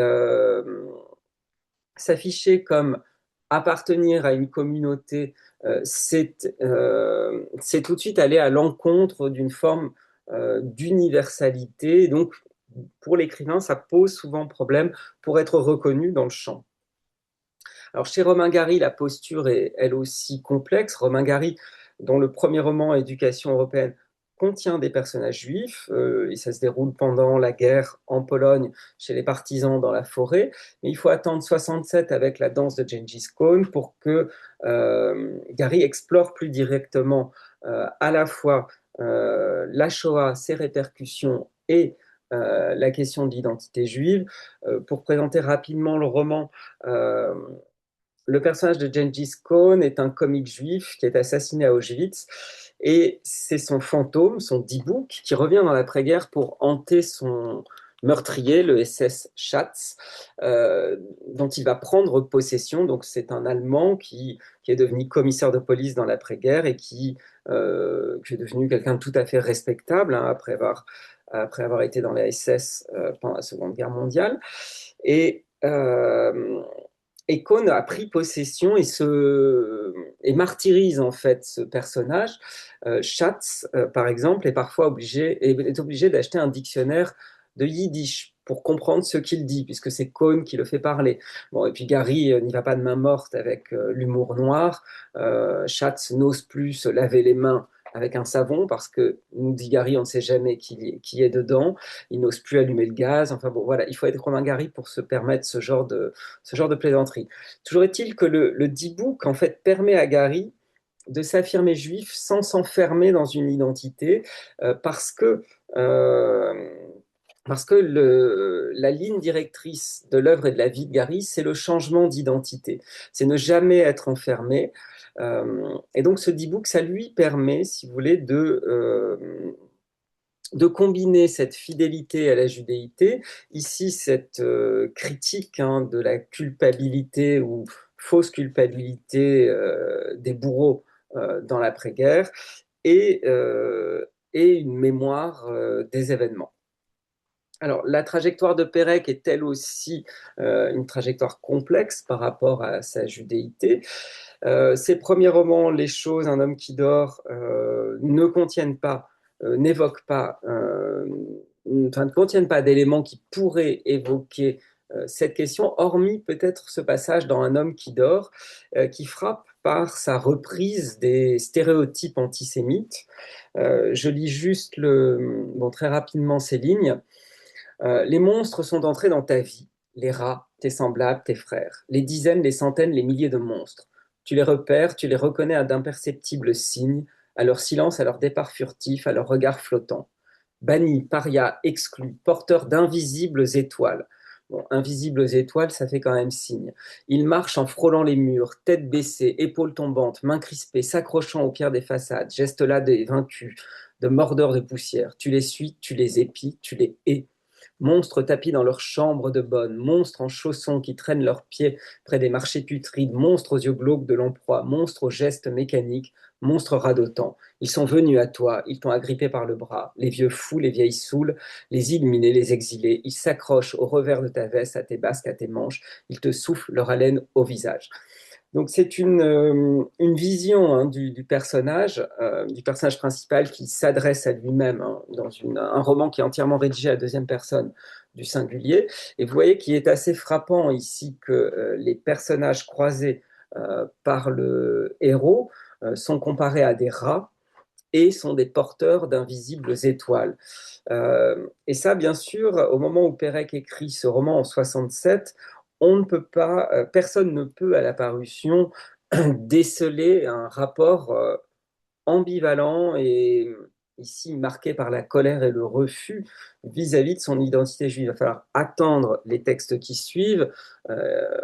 s'afficher comme appartenir à une communauté, c'est tout de suite aller à l'encontre d'une forme d'universalité. Donc, pour l'écrivain, ça pose souvent problème pour être reconnu dans le champ. Alors, chez Romain Gary, la posture est elle aussi complexe. Romain Gary, dont le premier roman, Éducation européenne, contient des personnages juifs, et ça se déroule pendant la guerre en Pologne, chez les partisans dans la forêt. Mais il faut attendre 67 avec la danse de Gengis Khan pour que Gary explore plus directement à la fois la Shoah, ses répercussions et la question de l'identité juive. Pour présenter rapidement le roman, le personnage de Gengis Khan est un comique juif qui est assassiné à Auschwitz et c'est son fantôme, son Diebouk, qui revient dans l'après-guerre pour hanter son meurtrier, le SS Schatz, dont il va prendre possession. Donc c'est un Allemand qui est devenu commissaire de police dans l'après-guerre et qui est devenu quelqu'un de tout à fait respectable hein, après avoir été dans la SS pendant la Seconde Guerre mondiale. Et et Cohn a pris possession et martyrise en fait ce personnage. Schatz, par exemple, est obligé d'acheter un dictionnaire de yiddish pour comprendre ce qu'il dit, puisque c'est Cohn qui le fait parler. Bon, et puis Gary n'y va pas de main morte avec l'humour noir. Schatz n'ose plus se laver les mains avec un savon parce que, nous dit Gary, on ne sait jamais qui est dedans. Il n'ose plus allumer le gaz. Enfin bon, voilà, il faut être Romain Gary pour se permettre ce genre de plaisanterie. Toujours est-il que le D-Book, en fait, permet à Gary de s'affirmer juif sans s'enfermer dans une identité, parce que, euh, la ligne directrice de l'œuvre et de la vie de Gary, c'est le changement d'identité. C'est ne jamais être enfermé. Et donc ce D-Book, ça lui permet, si vous voulez, de combiner cette fidélité à la judéité, ici cette critique hein, de la culpabilité ou fausse culpabilité des bourreaux dans l'après-guerre, et, euh, et une mémoire des événements. Alors, la trajectoire de Pérec est elle aussi une trajectoire complexe par rapport à sa judéité. Ses premiers romans, Les choses, Un homme qui dort, ne contiennent pas, n'évoquent pas, enfin, ne contiennent pas d'éléments qui pourraient évoquer cette question, hormis peut-être ce passage dans Un homme qui dort, qui frappe par sa reprise des stéréotypes antisémites. Je lis juste bon, très rapidement ces lignes. Les monstres sont entrés dans ta vie, les rats, tes semblables, tes frères, les dizaines, les centaines, les milliers de monstres. Tu les repères, tu les reconnais à d'imperceptibles signes, à leur silence, à leur départ furtif, à leur regard flottant. Bannis, parias, exclus, porteurs d'invisibles étoiles. Bon, invisibles étoiles, ça fait quand même signe. Ils marchent en frôlant les murs, tête baissée, épaules tombantes, mains crispées, s'accrochant aux pierres des façades, gestes là des vaincus, de mordeurs de poussière. Tu les suis, tu les épies, tu les hais. Monstres tapis dans leurs chambres de bonne, monstres en chaussons qui traînent leurs pieds près des marchés putrides, monstres aux yeux glauques de l'emploi, monstres aux gestes mécaniques, monstres radotants. Ils sont venus à toi, ils t'ont agrippé par le bras, les vieux fous, les vieilles saoules, les illuminés, les exilés, ils s'accrochent au revers de ta veste, à tes basques, à tes manches, ils te soufflent leur haleine au visage. Donc c'est une vision hein, du personnage principal qui s'adresse à lui-même hein, dans un roman qui est entièrement rédigé à la deuxième personne du singulier. Et vous voyez qu'il est assez frappant ici que les personnages croisés par le héros sont comparés à des rats et sont des porteurs d'invisibles étoiles. Et ça, bien sûr, au moment où Pérec écrit ce roman en 67, on ne peut pas, personne ne peut à la parution déceler un rapport ambivalent et ici marqué par la colère et le refus vis-à-vis de son identité juive. Il va falloir attendre les textes qui suivent,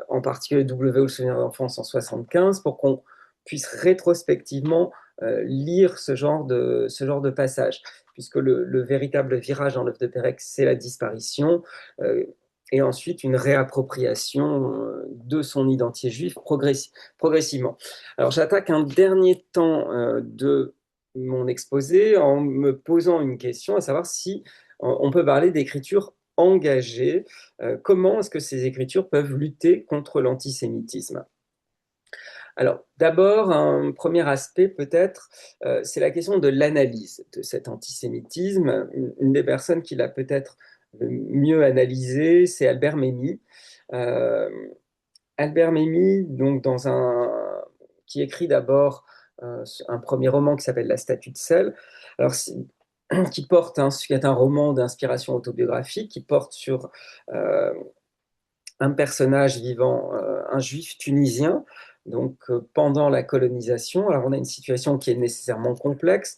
en particulier W ou le souvenir d'enfance en 75, pour qu'on puisse rétrospectivement lire ce genre de passage, puisque le véritable virage dans l'œuvre de Pérec, c'est la disparition, et ensuite une réappropriation de son identité juive progressivement. Alors j'attaque un dernier temps de mon exposé en me posant une question, à savoir si on peut parler d'écriture engagée. Comment est-ce que ces écritures peuvent lutter contre l'antisémitisme? Alors, d'abord, un premier aspect peut-être, c'est la question de l'analyse de cet antisémitisme. Une des personnes qui l'a peut-être le mieux analysé, c'est Albert Memmi. Euh, Albert Memmi, donc qui écrit d'abord un premier roman qui s'appelle La statue de sel, alors qui est un roman d'inspiration autobiographique, qui porte sur euh, un personnage vivant, un juif tunisien, donc pendant la colonisation. Alors on a une situation qui est nécessairement complexe.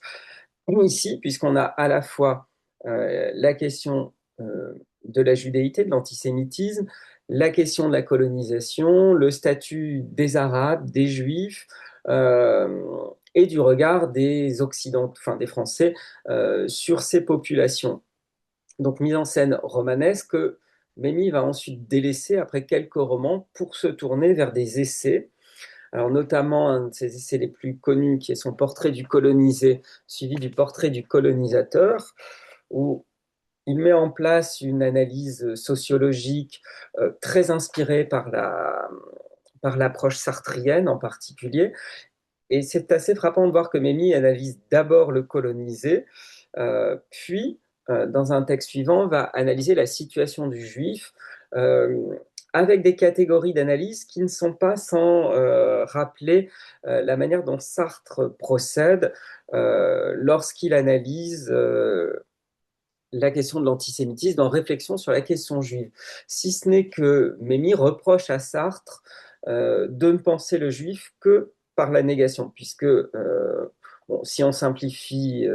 ici, puisqu'on a à la fois la question de la judéité, de l'antisémitisme, la question de la colonisation, le statut des Arabes, des Juifs, et du regard des Occidentaux, enfin des Français, sur ces populations. Donc mise en scène romanesque que Memmi va ensuite délaisser après quelques romans pour se tourner vers des essais. Alors notamment un de ses essais les plus connus qui est son portrait du colonisé, suivi du portrait du colonisateur, où il met en place une analyse sociologique très inspirée par l'approche sartrienne en particulier. Et c'est assez frappant de voir que Memmi analyse d'abord le colonisé, puis, dans un texte suivant, va analyser la situation du juif euh, avec des catégories d'analyse qui ne sont pas sans rappeler la manière dont Sartre procède lorsqu'il analyse la question de l'antisémitisme en réflexion sur la question juive. Si ce n'est que Memmi reproche à Sartre de ne penser le juif que par la négation, puisque bon, si on simplifie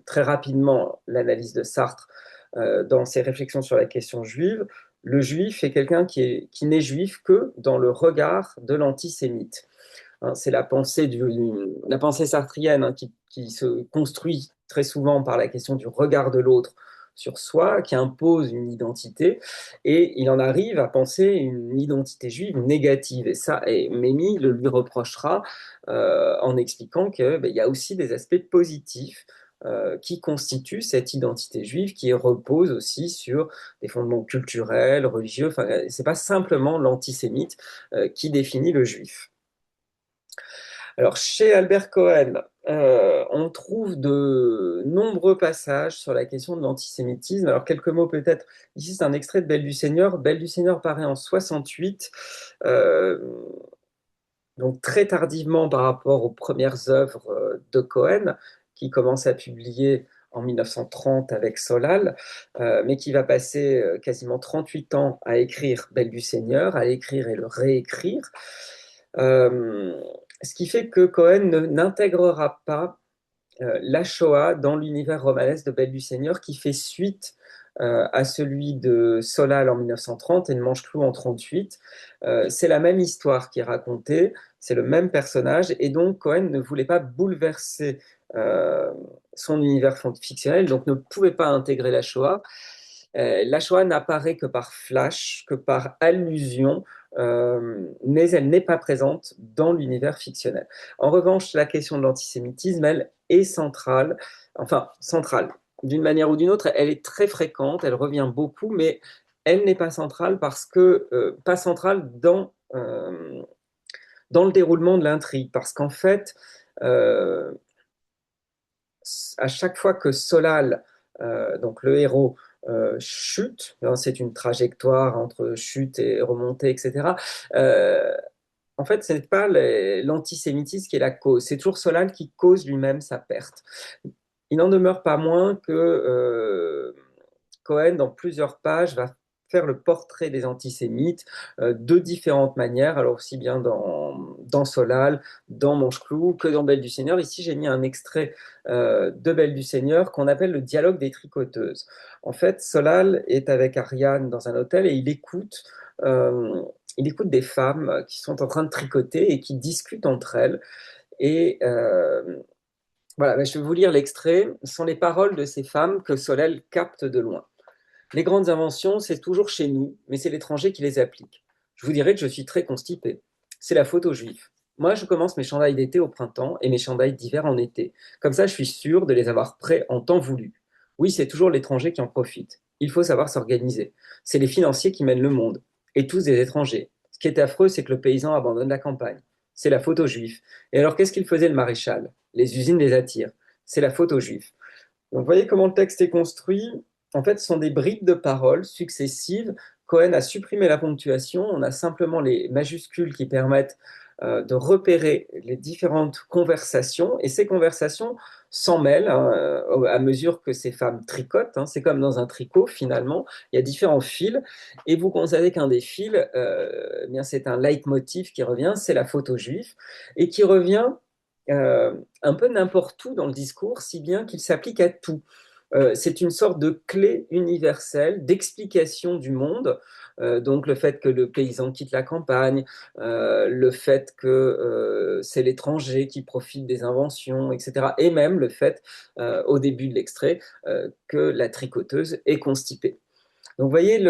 très rapidement l'analyse de Sartre dans ses réflexions sur la question juive, le juif est quelqu'un qui n'est juif que dans le regard de l'antisémite. Hein, c'est la pensée sartrienne hein, qui se construit très souvent par la question du regard de l'autre sur soi, qui impose une identité, et il en arrive à penser une identité juive négative. Et ça, et Memmi le lui reprochera en expliquant qu'il y a aussi des aspects positifs qui constituent cette identité juive, qui repose aussi sur des fondements culturels, religieux. Enfin, c'est pas simplement l'antisémite qui définit le juif. Alors, chez Albert Cohen, on trouve de nombreux passages sur la question de l'antisémitisme. Alors, quelques mots peut-être. Ici, c'est un extrait de Belle du Seigneur. Belle du Seigneur paraît en 68, euh, donc très tardivement par rapport aux premières œuvres de Cohen, qui commence à publier en 1930 avec Solal, mais qui va passer quasiment 38 ans à écrire Belle du Seigneur, à l'écrire et le réécrire. Euh, Ce qui fait que Cohen n'intégrera pas la Shoah dans l'univers romanesque de Belle du Seigneur qui fait suite à celui de Solal en 1930 et de Mancheclou en 38. C'est la même histoire qui est racontée, c'est le même personnage et donc Cohen ne voulait pas bouleverser son univers fictionnel, donc ne pouvait pas intégrer la Shoah. La Shoah n'apparaît que par flash, que par allusion, mais elle n'est pas présente dans l'univers fictionnel. En revanche, la question de l'antisémitisme, elle, est centrale, enfin centrale, d'une manière ou d'une autre, elle est très fréquente, elle revient beaucoup, mais elle n'est pas centrale parce que, pas centrale dans le déroulement de l'intrigue, parce qu'en fait, euh, à chaque fois que Solal, donc le héros, chute, hein, c'est une trajectoire entre chute et remontée, etc. Euh, En fait, ce n'est pas l'antisémitisme qui est la cause, c'est toujours Solal qui cause lui-même sa perte. Il n'en demeure pas moins que Cohen, dans plusieurs pages, va faire le portrait des antisémites de différentes manières, alors aussi bien dans Solal, dans Mancheclou, que dans Belle du Seigneur. Ici, j'ai mis un extrait de Belle du Seigneur qu'on appelle le dialogue des tricoteuses. En fait, Solal est avec Ariane dans un hôtel et il écoute des femmes qui sont en train de tricoter et qui discutent entre elles. Et voilà, ben, je vais vous lire l'extrait. Ce sont les paroles de ces femmes que Solal capte de loin. Les grandes inventions, c'est toujours chez nous, mais c'est l'étranger qui les applique. Je vous dirais que je suis très constipé. C'est la faute aux juifs. Moi, je commence mes chandails d'été au printemps et mes chandails d'hiver en été. Comme ça, je suis sûr de les avoir prêts en temps voulu. Oui, c'est toujours l'étranger qui en profite. Il faut savoir s'organiser. C'est les financiers qui mènent le monde, et tous des étrangers. Ce qui est affreux, c'est que le paysan abandonne la campagne. C'est la faute aux juifs. Et alors, qu'est-ce qu'il faisait le maréchal? Les usines les attirent. C'est la faute aux juifs. Donc, vous voyez comment le texte est construit. En fait, ce sont des bribes de paroles successives. Cohen a supprimé la ponctuation. On a simplement les majuscules qui permettent de repérer les différentes conversations. Et ces conversations s'en mêlent hein, à mesure que ces femmes tricotent. Hein. C'est comme dans un tricot, finalement. Il y a différents fils. Et vous constatez qu'un des fils, eh bien, c'est un leitmotiv qui revient, c'est la faute aux juifs. Et qui revient un peu n'importe où dans le discours, si bien qu'il s'applique à tout. C'est une sorte de clé universelle d'explication du monde. Donc le fait que le paysan quitte la campagne, le fait que c'est l'étranger qui profite des inventions, etc. Et même le fait, au début de l'extrait, que la tricoteuse est constipée. Donc vous voyez,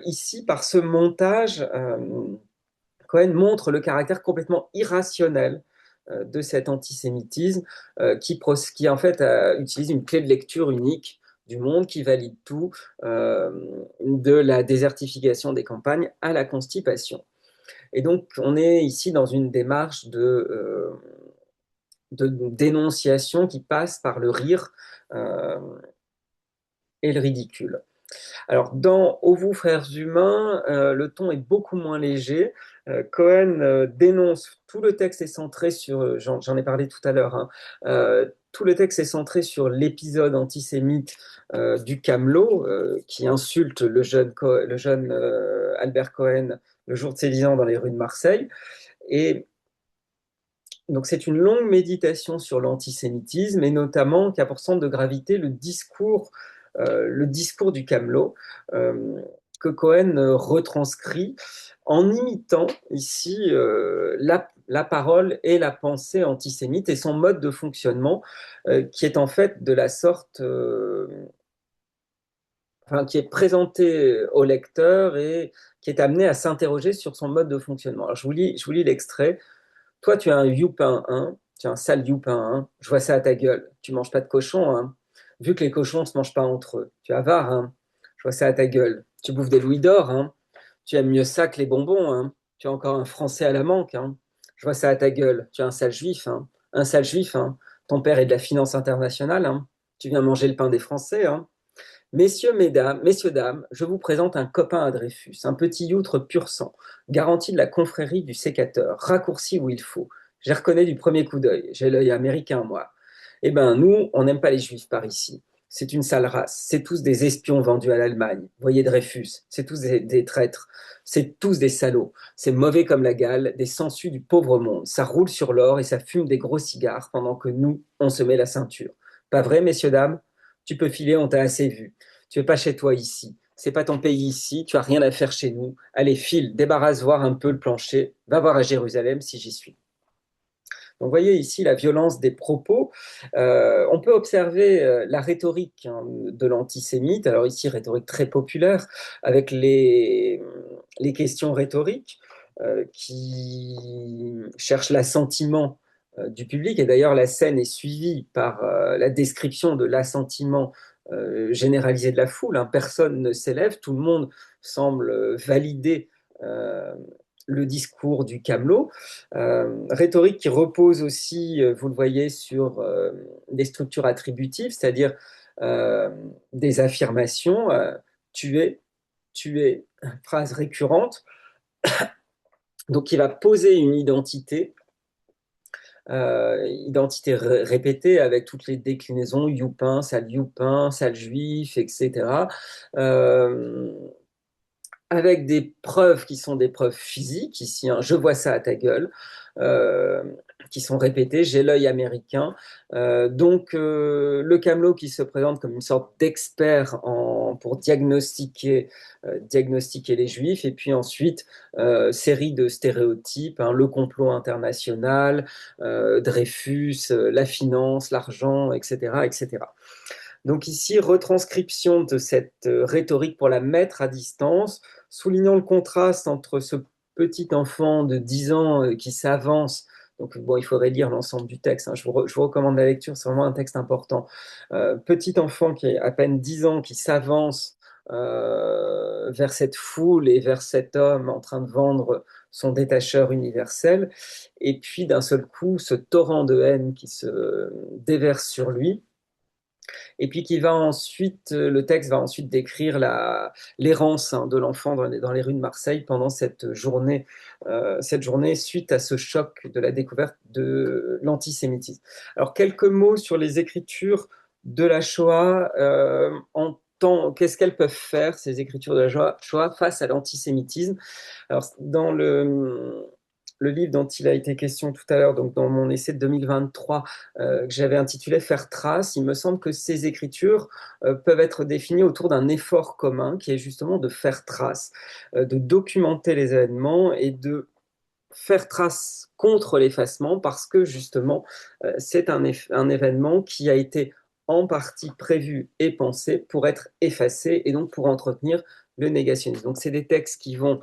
ici, par ce montage, Cohen montre le caractère complètement irrationnel de cet antisémitisme qui en fait utilise une clé de lecture unique du monde qui valide tout, de la désertification des campagnes à la constipation. Et donc on est ici dans une démarche de dénonciation qui passe par le rire euh, et le ridicule. Alors, dans Ô vous, frères humains, le ton est beaucoup moins léger. Cohen dénonce, tout le texte est centré sur, j'en ai parlé tout à l'heure, hein, tout le texte est centré sur l'épisode antisémite du Camelot, qui insulte le jeune Albert Cohen le jour de ses 10 ans dans les rues de Marseille. Et donc c'est une longue méditation sur l'antisémitisme et notamment qui a pour centre de gravité le discours du Camelot que Cohen retranscrit en imitant ici la parole et la pensée antisémite et son mode de fonctionnement qui est en fait de la sorte, enfin, qui est présenté au lecteur et qui est amené à s'interroger sur son mode de fonctionnement. Alors je vous lis l'extrait. Toi, tu as un youpin, hein, tu as un sale youpin, hein, je vois ça à ta gueule. Tu manges pas de cochon, hein, vu que les cochons ne se mangent pas entre eux. Tu es avare, hein, je vois ça à ta gueule. Tu bouffes des louis d'or, hein, tu aimes mieux ça que les bonbons, hein. Tu as encore un français à la manque, hein, je vois ça à ta gueule. Tu es un sale juif, hein, un sale juif, hein. Ton père est de la finance internationale, hein. Tu viens manger le pain des Français, hein. Messieurs, dames, je vous présente un copain à Dreyfus, un petit youtre pur sang, garanti de la confrérie du sécateur, raccourci où il faut. Je les reconnais du premier coup d'œil, j'ai l'œil américain, moi. Eh ben, nous, on n'aime pas les juifs par ici. C'est une sale race, c'est tous des espions vendus à l'Allemagne. Voyez Dreyfus, c'est tous des traîtres, c'est tous des salauds, c'est mauvais comme la gale, des sangsues du pauvre monde. Ça roule sur l'or et ça fume des gros cigares pendant que nous, on se met la ceinture. Pas vrai, messieurs, dames? Tu peux filer, on t'a assez vu. Tu es pas chez toi ici. C'est pas ton pays ici. Tu as rien à faire chez nous. Allez, file, débarrasse voir un peu le plancher. Va voir à Jérusalem si j'y suis. Donc, vous voyez ici la violence des propos. On peut observer la rhétorique hein, de l'antisémite. Alors ici, rhétorique très populaire, avec les questions rhétoriques qui cherchent l'assentiment du public. Et d'ailleurs, la scène est suivie par la description de l'assentiment généralisé de la foule. Hein. Personne ne s'élève, tout le monde semble valider euh, le discours du Camelot. Rhétorique qui repose aussi, vous le voyez, sur des structures attributives, c'est-à-dire euh, des affirmations, tu es, phrase récurrente, donc qui va poser une identité répétée avec toutes les déclinaisons, youpin, sale juif, etc. Euh, avec des preuves qui sont des preuves physiques, ici, hein, je vois ça à ta gueule, euh, qui sont répétées, j'ai l'œil américain. Le Camelot qui se présente comme une sorte d'expert pour diagnostiquer les Juifs, et puis ensuite, série de stéréotypes, hein, le complot international, Dreyfus, la finance, l'argent, etc., etc. Donc ici, retranscription de cette rhétorique pour la mettre à distance, soulignant le contraste entre ce petit enfant de 10 ans qui s'avance. Donc bon, il faudrait lire l'ensemble du texte, hein. Je vous recommande la lecture, c'est vraiment un texte important. Petit enfant qui a à peine 10 ans qui s'avance vers cette foule et vers cet homme en train de vendre son détacheur universel. Et puis d'un seul coup, ce torrent de haine qui se déverse sur lui et puis le texte va ensuite décrire l'errance hein, de l'enfant dans les rues de Marseille pendant cette journée suite à ce choc de la découverte de l'antisémitisme. Alors quelques mots sur les écritures de la Shoah qu'est-ce qu'elles peuvent faire, ces écritures de la Shoah, face à l'antisémitisme. Alors, dans le livre dont il a été question tout à l'heure, donc dans mon essai de 2023, que j'avais intitulé Faire trace, il me semble que ces écritures peuvent être définies autour d'un effort commun qui est justement de faire trace, de documenter les événements et de faire trace contre l'effacement parce que justement, c'est un événement qui a été en partie prévu et pensé pour être effacé et donc pour entretenir le négationnisme. Donc, c'est des textes qui vont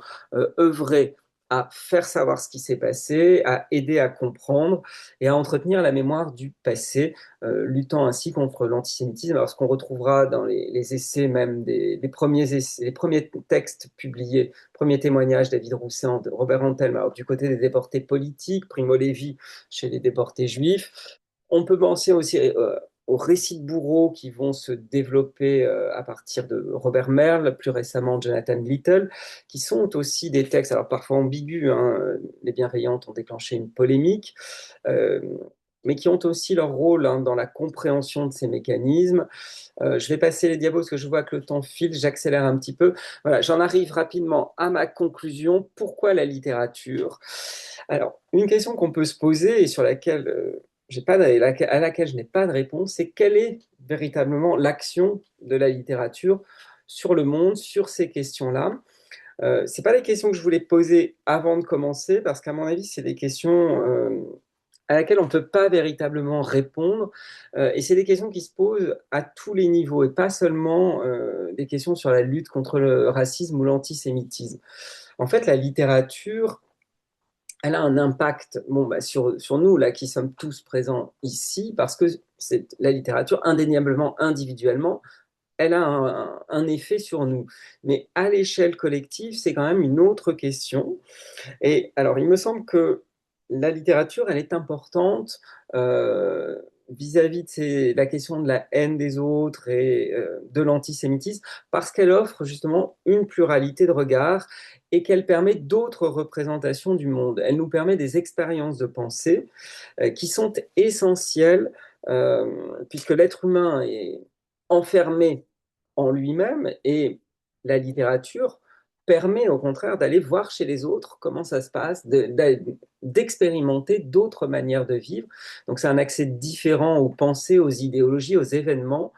œuvrer à faire savoir ce qui s'est passé, à aider à comprendre et à entretenir la mémoire du passé, luttant ainsi contre l'antisémitisme. Alors, ce qu'on retrouvera dans les essais même des premiers essais, les premiers textes publiés, premiers témoignages, David Roussin, de Robert Antelme, alors, du côté des déportés politiques, Primo Levi chez les déportés juifs. On peut penser aussi aux récits de bourreaux qui vont se développer à partir de Robert Merle, plus récemment Jonathan Little, qui sont aussi des textes, alors parfois ambigus, hein, les bienveillantes ont déclenché une polémique, euh, mais qui ont aussi leur rôle hein, dans la compréhension de ces mécanismes. Je vais passer les diapos parce que je vois que le temps file, j'accélère un petit peu. Voilà, j'en arrive rapidement à ma conclusion. Pourquoi la littérature? Alors, une question qu'on peut se poser et sur laquelle à laquelle je n'ai pas de réponse, c'est quelle est véritablement l'action de la littérature sur le monde, sur ces questions-là. C'est pas les questions que je voulais poser avant de commencer, parce qu'à mon avis, c'est des questions à laquelle on ne peut pas véritablement répondre. Et c'est des questions qui se posent à tous les niveaux, et pas seulement des questions sur la lutte contre le racisme ou l'antisémitisme. En fait, la littérature, elle a un impact bon, bah, sur nous, là, qui sommes tous présents ici, parce que c'est la littérature, indéniablement, individuellement, elle a un effet sur nous. Mais à l'échelle collective, c'est quand même une autre question. Et alors, il me semble que la littérature, elle est importante vis-à-vis de la question de la haine des autres et de l'antisémitisme, parce qu'elle offre justement une pluralité de regards et qu'elle permet d'autres représentations du monde. Elle nous permet des expériences de pensée qui sont essentielles, puisque l'être humain est enfermé en lui-même et la littérature permet au contraire d'aller voir chez les autres comment ça se passe, d'expérimenter d'autres manières de vivre. Donc c'est un accès différent aux pensées, aux idéologies, aux événements.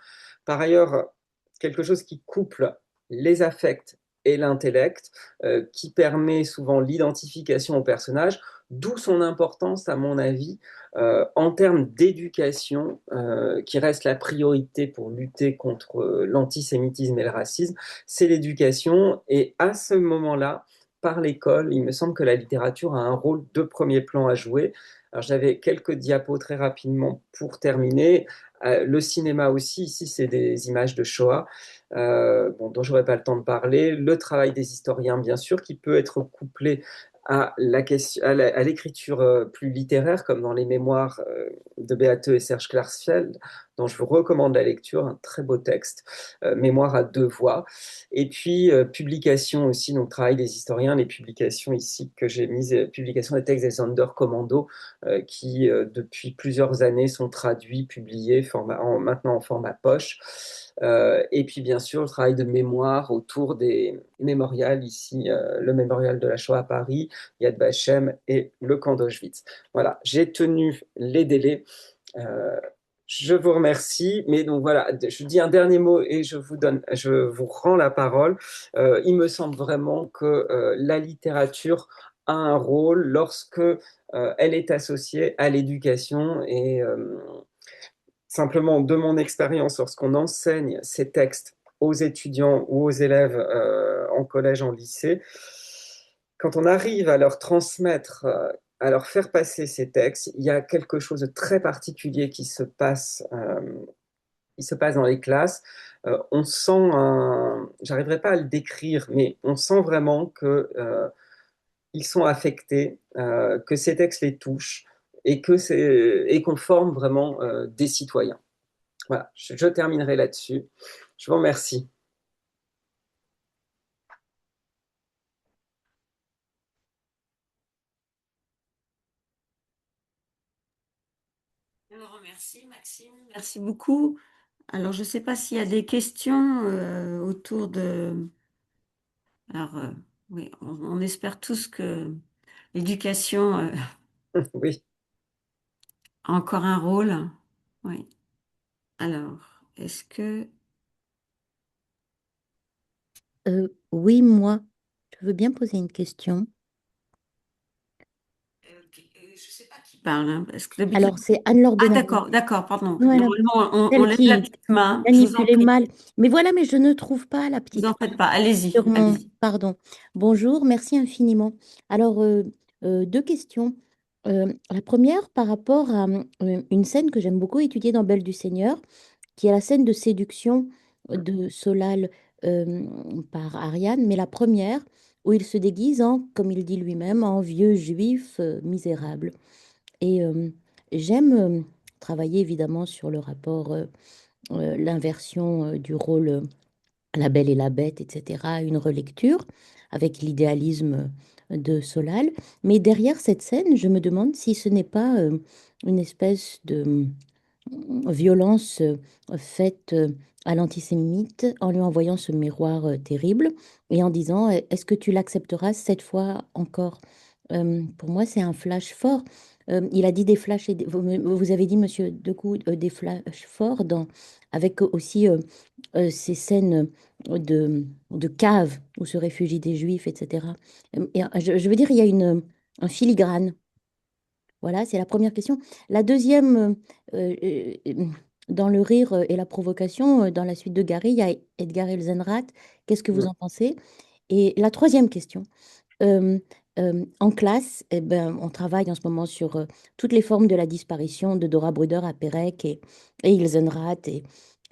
Par ailleurs, quelque chose qui couple les affects et l'intellect, qui permet souvent l'identification au personnage, d'où son importance, à mon avis, en termes d'éducation, qui reste la priorité pour lutter contre l'antisémitisme et le racisme, c'est l'éducation. Et à ce moment-là, par l'école, il me semble que la littérature a un rôle de premier plan à jouer. Alors j'avais quelques diapos très rapidement pour terminer. Le cinéma aussi, ici c'est des images de Shoah, bon, dont j'aurais pas le temps de parler. Le travail des historiens, bien sûr, qui peut être couplé à à l'écriture plus littéraire, comme dans les mémoires de Beate et Serge Klarsfeld, dont je vous recommande la lecture, un très beau texte, mémoire à deux voix. Et puis, publication aussi, donc travail des historiens, les publications ici que j'ai mises, publication des textes des Sonderkommando, qui depuis plusieurs années sont traduits, publiés, maintenant en format poche. Et puis bien sûr le travail de mémoire autour des mémorials ici, le mémorial de la Shoah à Paris, Yad Vashem et le camp d'Auschwitz. Voilà, j'ai tenu les délais. Euh, je vous remercie, mais donc voilà, je dis un dernier mot et je vous rends la parole. Il me semble vraiment que la littérature a un rôle lorsque elle est associée à l'éducation et simplement de mon expérience, lorsqu'on enseigne ces textes aux étudiants ou aux élèves en collège, en lycée, quand on arrive à leur transmettre, à leur faire passer ces textes, il y a quelque chose de très particulier qui se passe dans les classes. On sent j'arriverai pas à le décrire, mais on sent vraiment que ils sont affectés, que ces textes les touchent et qu'on forme vraiment des citoyens. Voilà, je terminerai là-dessus. Je vous remercie. Alors, merci Maxime, merci beaucoup. Alors, je ne sais pas s'il y a des questions autour de... Alors, oui, on espère tous que l'éducation Oui. a encore un rôle. Oui. Alors, est-ce que... Oui, moi, je veux bien poser une question. Je sais pas qui parle, hein, parce que d'habitude... Alors, c'est Anne-Laure Ah, Denayer. d'accord, d'accord, pardon. Voilà, Normalement, on celle lève la qui petite main. Je vous en manipulait prie. mal. Mais voilà, mais je ne trouve pas la Vous en petite faites pas. Allez-y, sur mon... allez-y. Pardon. Bonjour, merci infiniment. Alors, deux questions. La première, par rapport à une scène que j'aime beaucoup étudier dans Belle du Seigneur, qui est la scène de séduction de Solal euh, par Ariane, mais la première, où il se déguise en, comme il dit lui-même, en vieux juif misérable. Et j'aime travailler évidemment sur le rapport, l'inversion du rôle La Belle et la Bête, etc., une relecture avec l'idéalisme de Solal. Mais derrière cette scène, je me demande si ce n'est pas une espèce de violence faite à l'antisémite en lui envoyant ce miroir terrible et en disant est-ce que tu l'accepteras cette fois encore? Pour moi, c'est un flash fort. Il a dit des flashs, vous avez dit, Monsieur Decoux, des flashs forts avec aussi ces scènes de caves où se réfugient des Juifs, etc. Je veux dire, il y a un filigrane. Voilà, c'est la première question. La deuxième, dans le rire et la provocation, dans la suite de Gary, il y a Edgar Elzenrath. Qu'est-ce que vous en pensez? Et la troisième question, euh, en classe, eh ben, on travaille en ce moment sur toutes les formes de la disparition de Dora Bruder à Pérec et Ilsenrath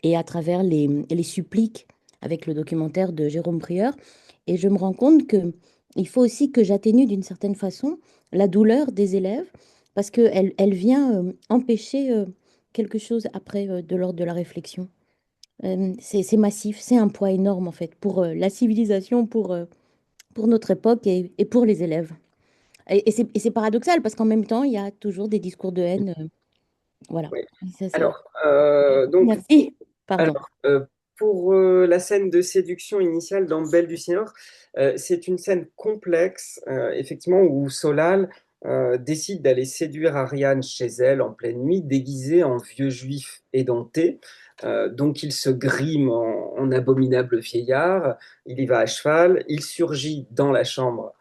et à travers les suppliques avec le documentaire de Jérôme Prieur. Et je me rends compte que il faut aussi que j'atténue d'une certaine façon la douleur des élèves parce qu'elle elle vient empêcher quelque chose après de l'ordre de la réflexion. C'est massif, c'est un poids énorme en fait pour la civilisation, pour notre époque et pour les élèves. Et c'est paradoxal parce qu'en même temps, il y a toujours des discours de haine. Voilà. Oui. Ça. Alors, donc, Merci. Pardon. alors pour la scène de séduction initiale dans Belle du Seigneur, c'est une scène complexe, effectivement, où Solal décide d'aller séduire Ariane chez elle en pleine nuit, déguisé en vieux juif édenté. Donc il se grime en abominable vieillard, il y va à cheval, il surgit dans la chambre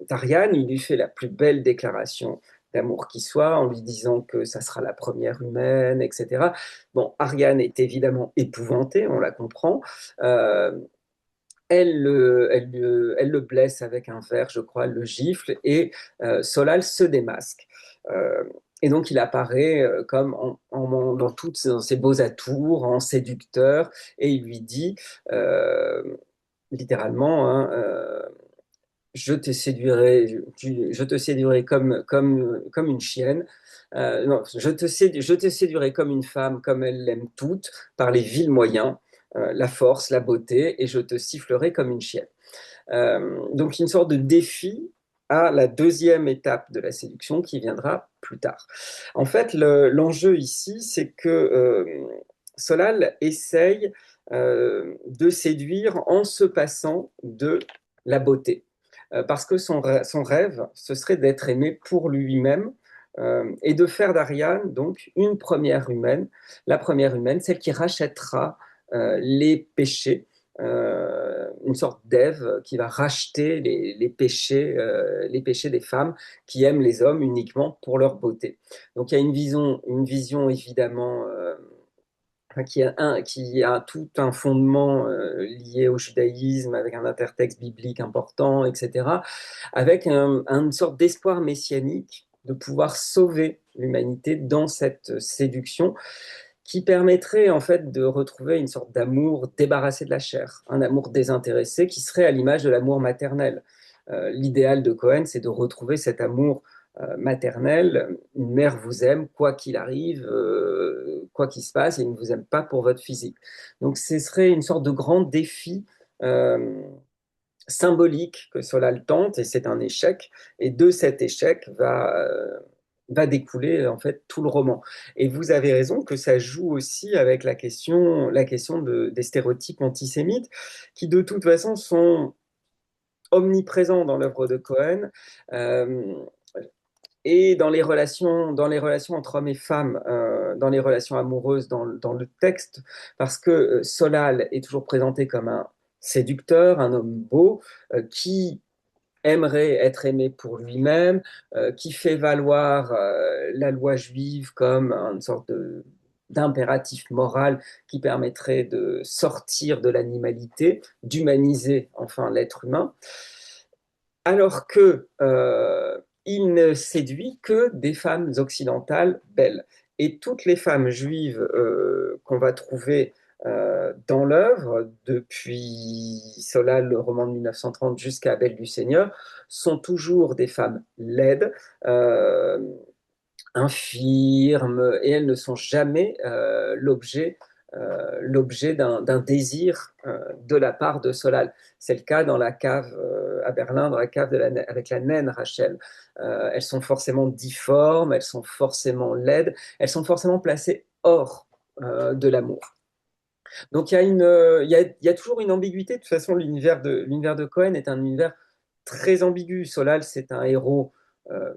d'Ariane, il lui fait la plus belle déclaration d'amour qui soit, en lui disant que ça sera la première humaine, etc. Bon, Ariane est évidemment épouvantée, on la comprend. Euh, elle le blesse avec un verre, je crois, elle le gifle, et Solal se démasque. Euh, et donc il apparaît comme dans tous dans ses beaux atours, en séducteur, et il lui dit, euh, littéralement, hein, je te séduirai comme une chienne. Non, je te séduirai comme une femme, comme elle l'aime toute, par les vils moyens, la force, la beauté, et je te sifflerai comme une chienne. Donc une sorte de défi à la deuxième étape de la séduction qui viendra plus tard. En fait, l'enjeu ici, c'est que Solal essaye de séduire en se passant de la beauté. Parce que son rêve, ce serait d'être aimé pour lui-même et de faire d'Ariane donc une première humaine, la première humaine, celle qui rachètera les péchés, une sorte d'Ève qui va racheter les péchés des femmes qui aiment les hommes uniquement pour leur beauté. Donc il y a une vision évidemment qui a tout un fondement lié au judaïsme, avec un intertexte biblique important, etc., avec une sorte d'espoir messianique de pouvoir sauver l'humanité dans cette séduction qui permettrait en fait de retrouver une sorte d'amour débarrassé de la chair, un amour désintéressé qui serait à l'image de l'amour maternel. L'idéal de Cohen, c'est de retrouver cet amour maternel. Une mère vous aime, quoi qu'il arrive, quoi qu'il se passe, et ne vous aime pas pour votre physique. Donc ce serait une sorte de grand défi symbolique que Solal tente, et c'est un échec. Et de cet échec va découler en fait tout le roman. Et vous avez raison que ça joue aussi avec la question des stéréotypes antisémites, qui de toute façon sont omniprésent dans l'œuvre de Cohen. Euh, et dans les relations entre hommes et femmes, dans les relations amoureuses, dans le texte, parce que Solal est toujours présenté comme un séducteur, un homme beau, qui aimerait être aimé pour lui-même, qui fait valoir la loi juive comme une sorte d'impératif moral qui permettrait de sortir de l'animalité, d'humaniser enfin l'être humain, alors que il ne séduit que des femmes occidentales belles. Et toutes les femmes juives qu'on va trouver dans l'œuvre, depuis Solal, le roman de 1930, jusqu'à Belle du Seigneur, sont toujours des femmes laides, euh, infirmes, et elles ne sont jamais l'objet d'un désir de la part de Solal. C'est le cas dans la cave à Berlin, dans la cave avec la naine Rachel. Elles sont forcément difformes, elles sont forcément laides, elles sont forcément placées hors de l'amour. Donc il y a toujours une ambiguïté. De toute façon, l'univers de Cohen est un univers très ambigu. Solal, c'est euh,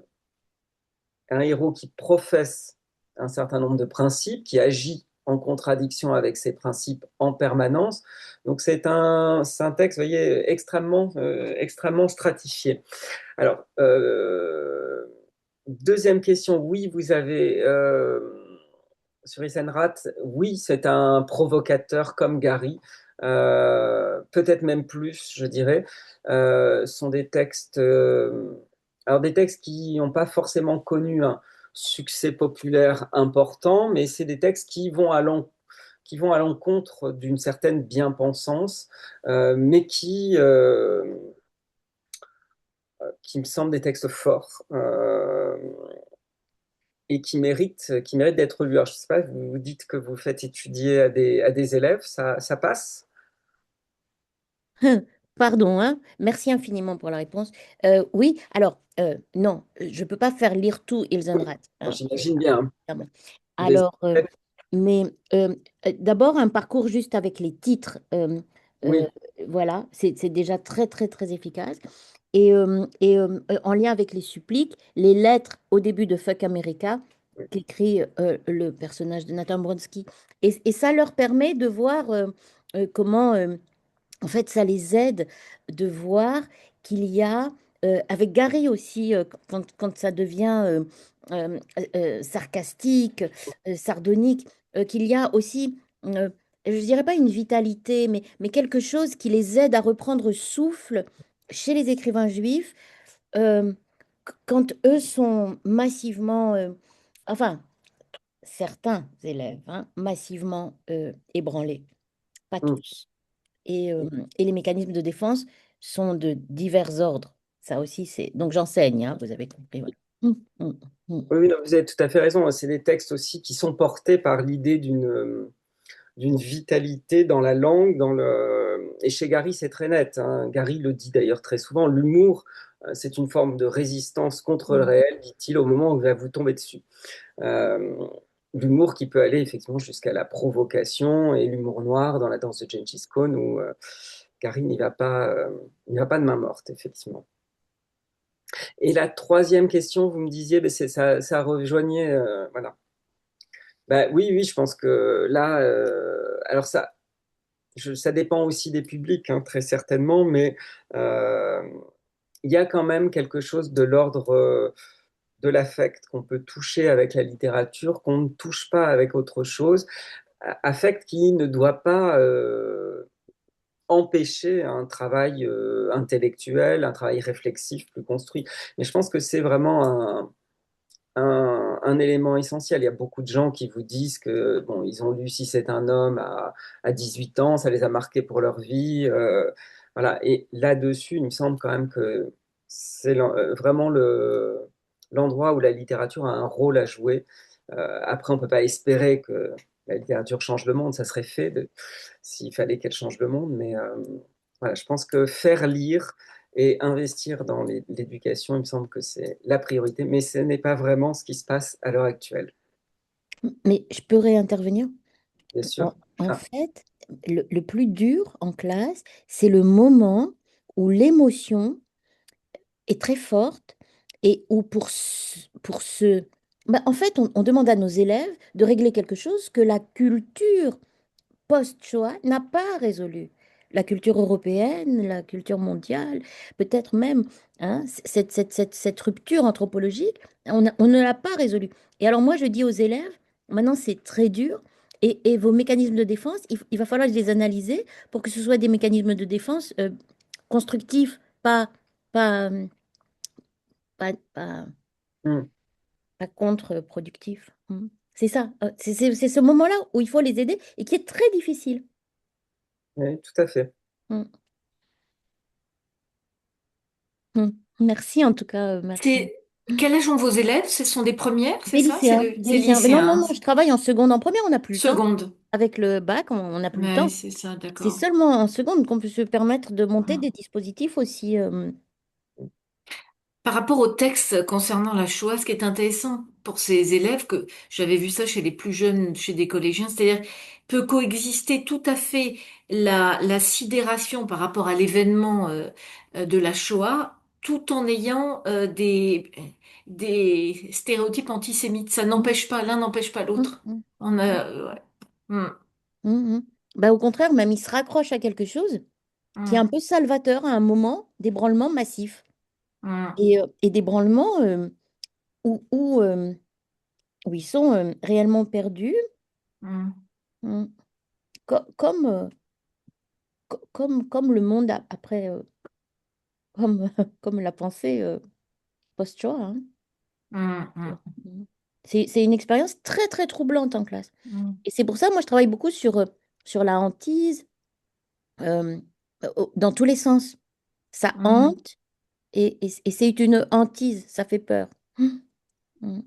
un héros qui professe un certain nombre de principes, qui agit en contradiction avec ces principes en permanence. Donc c'est un texte, vous voyez, extrêmement stratifié. Alors, deuxième question, oui, vous avez sur Isenrat, oui, c'est un provocateur comme Gary, peut-être même plus, je dirais. Sont des textes, alors des textes qui n'ont pas forcément connu un succès populaire important, mais c'est des textes qui vont à l'encontre d'une certaine bien-pensance, mais qui me semblent des textes forts. Et qui méritent d'être lus. Alors, je ne sais pas, vous vous dites que vous faites étudier à des élèves, ça passe? Pardon, hein? Merci infiniment pour la réponse. Oui, alors, non, je ne peux pas faire lire tout Ilsenrat, hein, J'imagine bien. évidemment. Des Alors, élèves. mais d'abord, un parcours juste avec les titres, euh, Oui, voilà, c'est déjà très, très, très efficace. En lien avec les suppliques, les lettres au début de Fuck America, qu'écrit le personnage de Nathan Bronsky. Et ça leur permet de voir comment. En fait, ça les aide de voir qu'il y a, avec Gary aussi, quand ça devient sarcastique, sardonique, qu'il y a aussi, je dirais pas une vitalité, mais quelque chose qui les aide à reprendre souffle chez les écrivains juifs, euh, quand eux sont massivement, enfin, certains élèves, hein, massivement ébranlés, pas hum. tous. Et, euh, et les mécanismes de défense sont de divers ordres. Ça aussi, c'est... Donc j'enseigne, hein, vous avez compris. Voilà. Hum, hum. Oui, oui, non, vous avez tout à fait raison. C'est des textes aussi qui sont portés par l'idée d'une vitalité dans la langue, et chez Gary, c'est très net, hein. Gary le dit d'ailleurs très souvent, l'humour, c'est une forme de résistance contre le Hum. réel, dit-il, au moment où il va vous tomber dessus. Euh, L'humour qui peut aller effectivement jusqu'à la provocation et l'humour noir dans la danse de Gengis Khan où Gary n'y va pas de main morte, effectivement. Et la troisième question, vous me disiez, ben, ça rejoignait, voilà. Ben, oui, oui, je pense que là, alors ça dépend aussi des publics, hein, très certainement, mais euh, il y a quand même quelque chose de l'ordre de l'affect qu'on peut toucher avec la littérature, qu'on ne touche pas avec autre chose, affect qui ne doit pas empêcher un travail intellectuel, un travail réflexif plus construit. Mais je pense que c'est vraiment un élément essentiel. Il y a beaucoup de gens qui vous disent que bon, ils ont lu Si c'est un homme à 18 ans, ça les a marqués pour leur vie. Voilà. Et là-dessus, il me semble quand même que c'est vraiment l'endroit où la littérature a un rôle à jouer. Après, on ne peut pas espérer que la littérature change le monde, ça serait fait s'il fallait qu'elle change le monde, mais voilà, je pense que faire lire et investir dans l'éducation, il me semble que c'est la priorité, mais ce n'est pas vraiment ce qui se passe à l'heure actuelle, Mais je peux réintervenir? bien En, sûr. en Ah, fait, le plus dur en classe, c'est le moment où l'émotion est très forte et où en fait, on demande à nos élèves de régler quelque chose que la culture post-Shoah n'a pas résolu. La culture européenne, la culture mondiale, peut-être même hein, cette rupture anthropologique, on ne l'a pas résolue. Et alors moi, je dis aux élèves, maintenant c'est très dur, et vos mécanismes de défense, il va falloir les analyser pour que ce soit des mécanismes de défense constructifs, pas, pas, Mm. pas contre-productifs. C'est ça, c'est ce moment-là où il faut les aider et qui est très difficile. Oui, tout à fait. Mm. Mm. Merci en tout cas, merci. C'est quel âge ont vos élèves? Ce sont des premières, c'est Des ça? lycéens, des C'est lycéens. Mais non, non, lycéens, non, je travaille en seconde. En première, on n'a plus le temps. seconde. Avec le bac, on n'a plus le Oui, temps. c'est ça, C'est d'accord. seulement en seconde qu'on peut se permettre de monter des dispositifs aussi. Par rapport au texte concernant la Shoah, ce qui est intéressant pour ces élèves, que j'avais vu ça chez les plus jeunes, chez des collégiens, c'est-à-dire peut coexister tout à fait la sidération par rapport à l'événement de la Shoah, tout en ayant des stéréotypes antisémites. Ça Mm, n'empêche pas, l'un n'empêche pas mm, l'autre. mm, On mm, a, ouais. Mm, mm. Bah, au contraire, même il se raccroche à quelque chose qui est un mm, peu salvateur à un moment d'ébranlement massif. mm, Et d'ébranlement où, où, euh, où ils sont réellement perdus, mm, mm, comme, comme le monde après, comme, comme la pensée post-Shoah, hein. mm, mm, Mhm. C'est une expérience très, très troublante en classe. mm, Et c'est pour ça, moi, je travaille beaucoup sur la hantise, euh, dans tous les sens. Ça mm. hante et c'est une hantise, ça fait peur. Mm.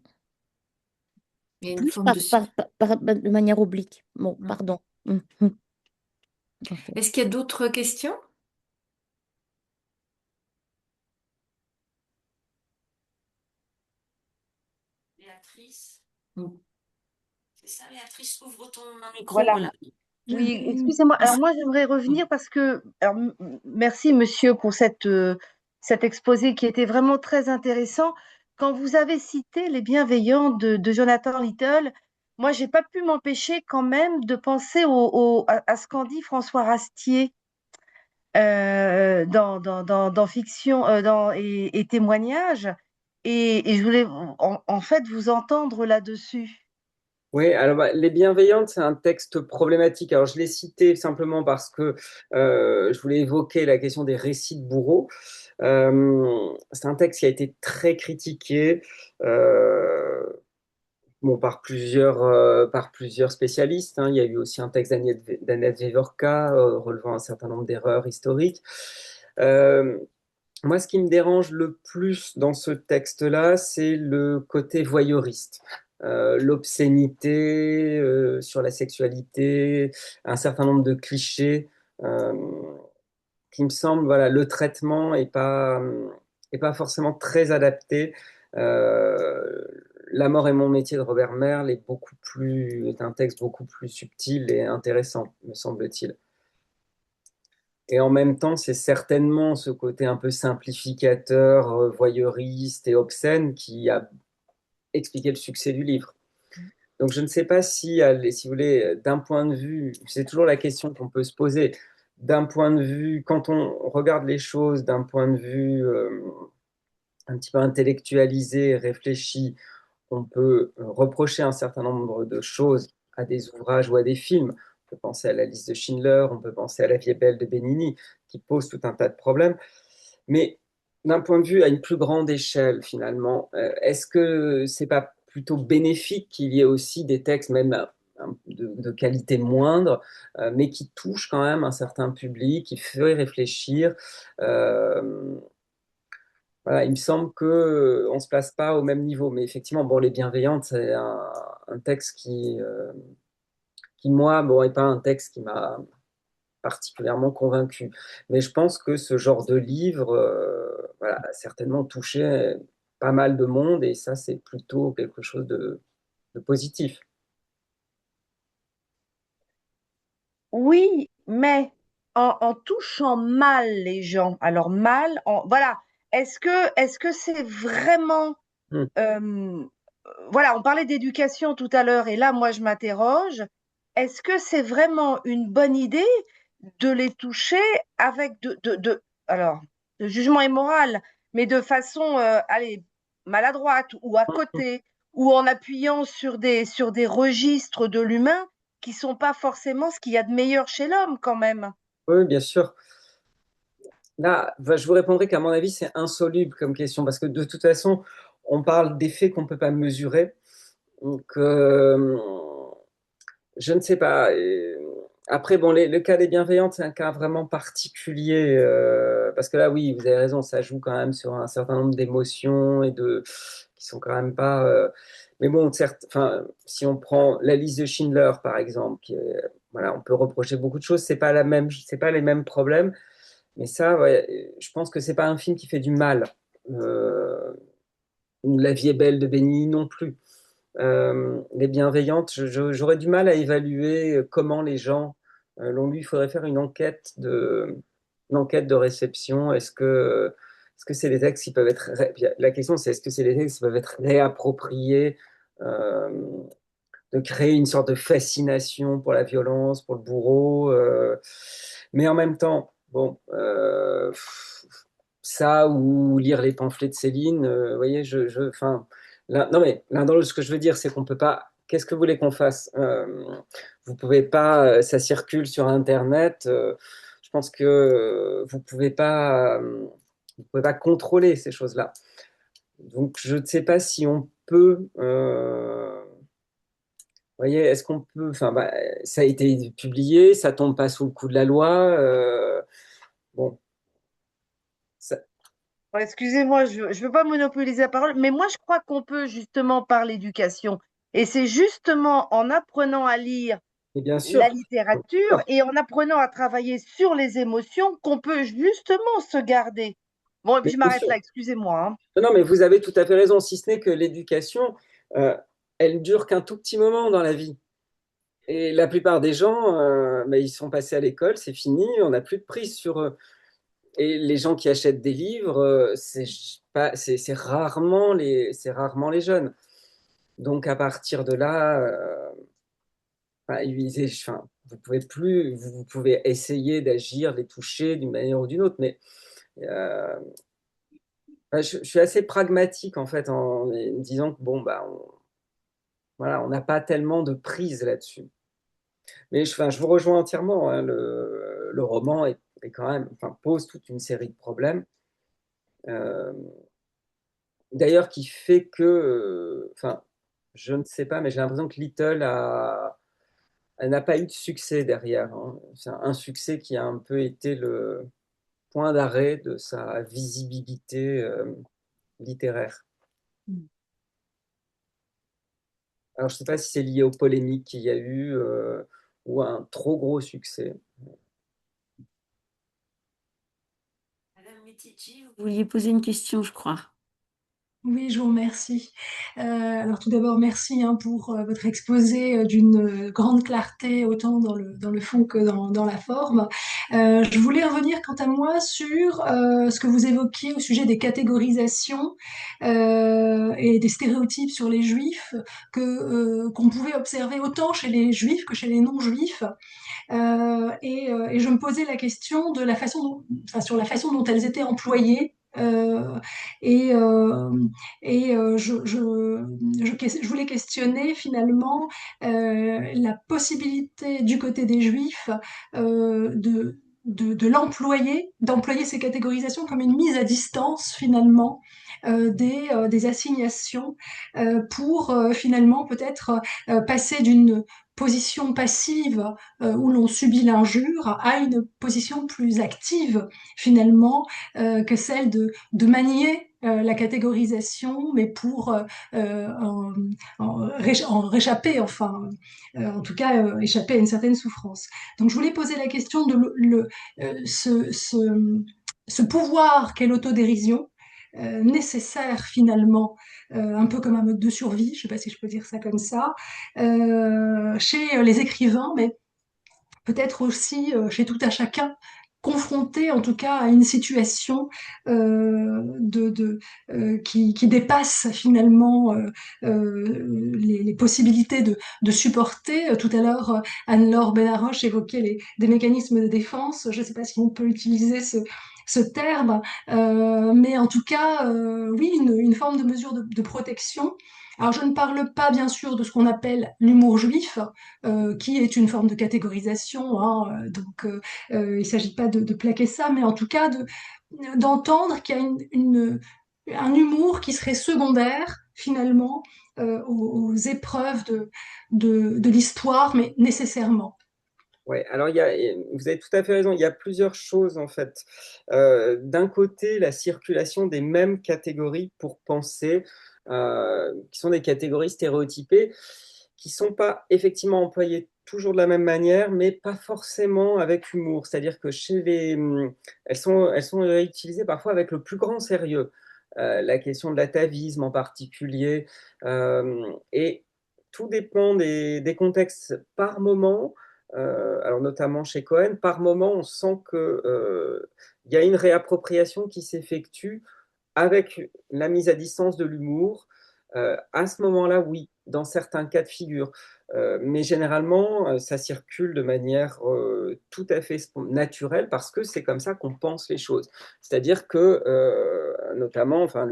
Il y a une Plus forme de... de manière oblique. Bon, Mm. pardon. En fait. Est-ce qu'il y a d'autres questions? Béatrice. Mm. C'est ça, Béatrice, ouvre ton micro, Voilà. voilà. Oui, excusez-moi. Alors moi, j'aimerais revenir parce que, alors, merci monsieur pour cet exposé qui était vraiment très intéressant. Quand vous avez cité Les Bienveillants de Jonathan Little, moi, j'ai pas pu m'empêcher quand même de penser à ce qu'en dit François Rastier dans Fiction et Témoignages. Et je voulais en fait vous entendre là-dessus. Oui, alors Les Bienveillantes, c'est un texte problématique. Alors je l'ai cité simplement parce que je voulais évoquer la question des récits de bourreaux. C'est un texte qui a été très critiqué euh, bon, par plusieurs spécialistes, hein. Il y a eu aussi un texte d'Annette Vivorka relevant un certain nombre d'erreurs historiques. Euh, Moi, ce qui me dérange le plus dans ce texte-là, c'est le côté voyeuriste. L'obscénité sur la sexualité, un certain nombre de clichés euh, qui me semblent, voilà, le traitement est pas forcément très adapté. Euh, La mort est mon métier de Robert Merle est un texte beaucoup plus subtil et intéressant, me semble-t-il. Et en même temps, c'est certainement ce côté un peu simplificateur, voyeuriste et obscène qui a expliqué le succès du livre. Donc je ne sais pas si vous voulez, d'un point de vue, c'est toujours la question qu'on peut se poser, d'un point de vue, quand on regarde les choses d'un point de vue un petit peu intellectualisé, réfléchi, on peut reprocher un certain nombre de choses à des ouvrages ou à des films. On peut penser à la liste de Schindler, on peut penser à La vie est belle de Benigni, qui pose tout un tas de problèmes. Mais d'un point de vue à une plus grande échelle, finalement, est-ce que c'est pas plutôt bénéfique qu'il y ait aussi des textes, même de qualité moindre, mais qui touchent quand même un certain public, qui fait réfléchir voilà, il me semble que on se place pas au même niveau, mais effectivement, bon, Les Bienveillantes, c'est un texte qui moi, bon, est pas un texte qui m'a particulièrement convaincu. Mais je pense que ce genre de livre, voilà, a certainement touché pas mal de monde, et ça, c'est plutôt quelque chose de positif. Oui, mais en touchant mal les gens. Alors mal, voilà. Est-ce que c'est vraiment Hmm. euh, voilà, on parlait d'éducation tout à l'heure et là, moi, je m'interroge. Est-ce que c'est vraiment une bonne idée de les toucher avec alors, le jugement est moral, mais de façon, allez, maladroite ou à côté, ou en appuyant sur des registres de l'humain qui sont pas forcément ce qu'il y a de meilleur chez l'homme quand même. Oui, bien sûr. Là, bah, je vous répondrai qu'à mon avis, c'est insoluble comme question, parce que de toute façon, on parle d'effets qu'on ne peut pas mesurer. Donc, je ne sais pas. Et après, bon, le cas des bienveillantes, c'est un cas vraiment particulier, parce que là, oui, vous avez raison, ça joue quand même sur un certain nombre d'émotions qui sont quand même pas. Mais bon, certes, enfin, si on prend la liste de Schindler, par exemple, voilà, on peut reprocher beaucoup de choses. C'est pas les mêmes problèmes. Mais ça, ouais, je pense que c'est pas un film qui fait du mal. Euh, La vie est belle de Benigni non plus. Les bienveillantes, j'aurais du mal à évaluer comment les gens l'ont lu. Il faudrait faire une enquête de réception. Est-ce que c'est des textes qui peuvent être la question c'est est-ce que c'est des textes qui peuvent être réappropriés, euh, de créer une sorte de fascination pour la violence, pour le bourreau, mais en même temps, bon, ça ou lire les pamphlets de Céline, vous voyez, enfin, non mais l'un dans l'autre, ce que je veux dire, c'est qu'on peut pas. Qu'est-ce que vous voulez qu'on fasse? Vous pouvez pas, ça circule sur Internet. Je pense que vous pouvez pas contrôler ces choses-là. Donc, je ne sais pas si on peut. Voyez, est-ce qu'on peut, enfin, bah, ça a été publié, ça tombe pas sous le coup de la loi. Bon, ça- Ouais, excusez-moi, je ne veux pas monopoliser la parole, mais moi je crois qu'on peut justement parler d'éducation. Et c'est justement en apprenant à lire et bien la sûr, littérature et en apprenant à travailler sur les émotions qu'on peut justement se garder. Bon, et puis mais je bien m'arrête sûr. là, excusez-moi, hein. Non, non, mais vous avez tout à fait raison, si ce n'est que l'éducation, euh, elle dure qu'un tout petit moment dans la vie. Et la plupart des gens, bah, ils sont passés à l'école, c'est fini, on n'a plus de prise sur eux. Et les gens qui achètent des livres, c'est rarement les jeunes. Donc à partir de là, enfin, enfin, vous pouvez essayer d'agir, les toucher d'une manière ou d'une autre, mais euh, enfin, je suis assez pragmatique en fait en me disant que bon bah voilà, on n'a pas tellement de prise là-dessus. Mais enfin, je vous rejoins entièrement, hein, le roman est quand même, enfin, pose toute une série de problèmes. Euh, D'ailleurs, qui fait que, enfin, je ne sais pas, mais j'ai l'impression que elle n'a pas eu de succès derrière, hein. C'est un succès qui a un peu été le point d'arrêt de sa visibilité littéraire. Alors, je ne sais pas si c'est lié aux polémiques qu'il y a eu ou à un trop gros succès. Madame Metici, vous vouliez poser une question, je crois. Oui, je vous remercie. Alors tout d'abord, merci hein, pour votre exposé d'une grande clarté, autant dans le fond que dans la forme. Je voulais revenir quant à moi sur ce que vous évoquiez au sujet des catégorisations et des stéréotypes sur les juifs qu'on pouvait observer autant chez les juifs que chez les non-juifs. Et je me posais la question de la façon enfin, sur la façon dont elles étaient employées. Et euh, je voulais questionner finalement la possibilité du côté des Juifs de l'employer, d'employer ces catégorisations comme une mise à distance finalement des assignations pour finalement peut-être passer d'une position passive où l'on subit l'injure à une position plus active finalement que celle de manier la catégorisation, mais pour en réchapper, enfin, en tout cas, échapper à une certaine souffrance. Donc, je voulais poser la question de ce pouvoir qu'est l'autodérision, nécessaire finalement, un peu comme un mode de survie, je ne sais pas si je peux dire ça comme ça, chez les écrivains, mais peut-être aussi chez tout un chacun, confronté en tout cas à une situation qui dépasse finalement les possibilités de supporter. Tout à l'heure, Anne-Laure Benaroche évoquait des mécanismes de défense. Je ne sais pas si on peut utiliser ce terme, mais en tout cas, oui, une forme de mesure de protection. Alors, je ne parle pas, bien sûr, de ce qu'on appelle l'humour juif, qui est une forme de catégorisation, hein, il ne s'agit pas de plaquer ça, mais en tout cas d'entendre qu'il y a un humour qui serait secondaire, finalement, aux épreuves de l'histoire, mais nécessairement. Ouais, alors vous avez tout à fait raison, il y a plusieurs choses en fait. D'un côté, la circulation des mêmes catégories pour penser, qui sont des catégories stéréotypées, qui sont pas effectivement employées toujours de la même manière, mais pas forcément avec humour. C'est-à-dire que elles sont réutilisées parfois avec le plus grand sérieux. La question de l'atavisme en particulier, et tout dépend des contextes par moment. Alors notamment chez Cohen, par moment, on sent que il y a une réappropriation qui s'effectue avec la mise à distance de l'humour. À ce moment-là, oui, dans certains cas de figure. Mais généralement, ça circule de manière tout à fait naturelle parce que c'est comme ça qu'on pense les choses. C'est-à-dire que, notamment, enfin,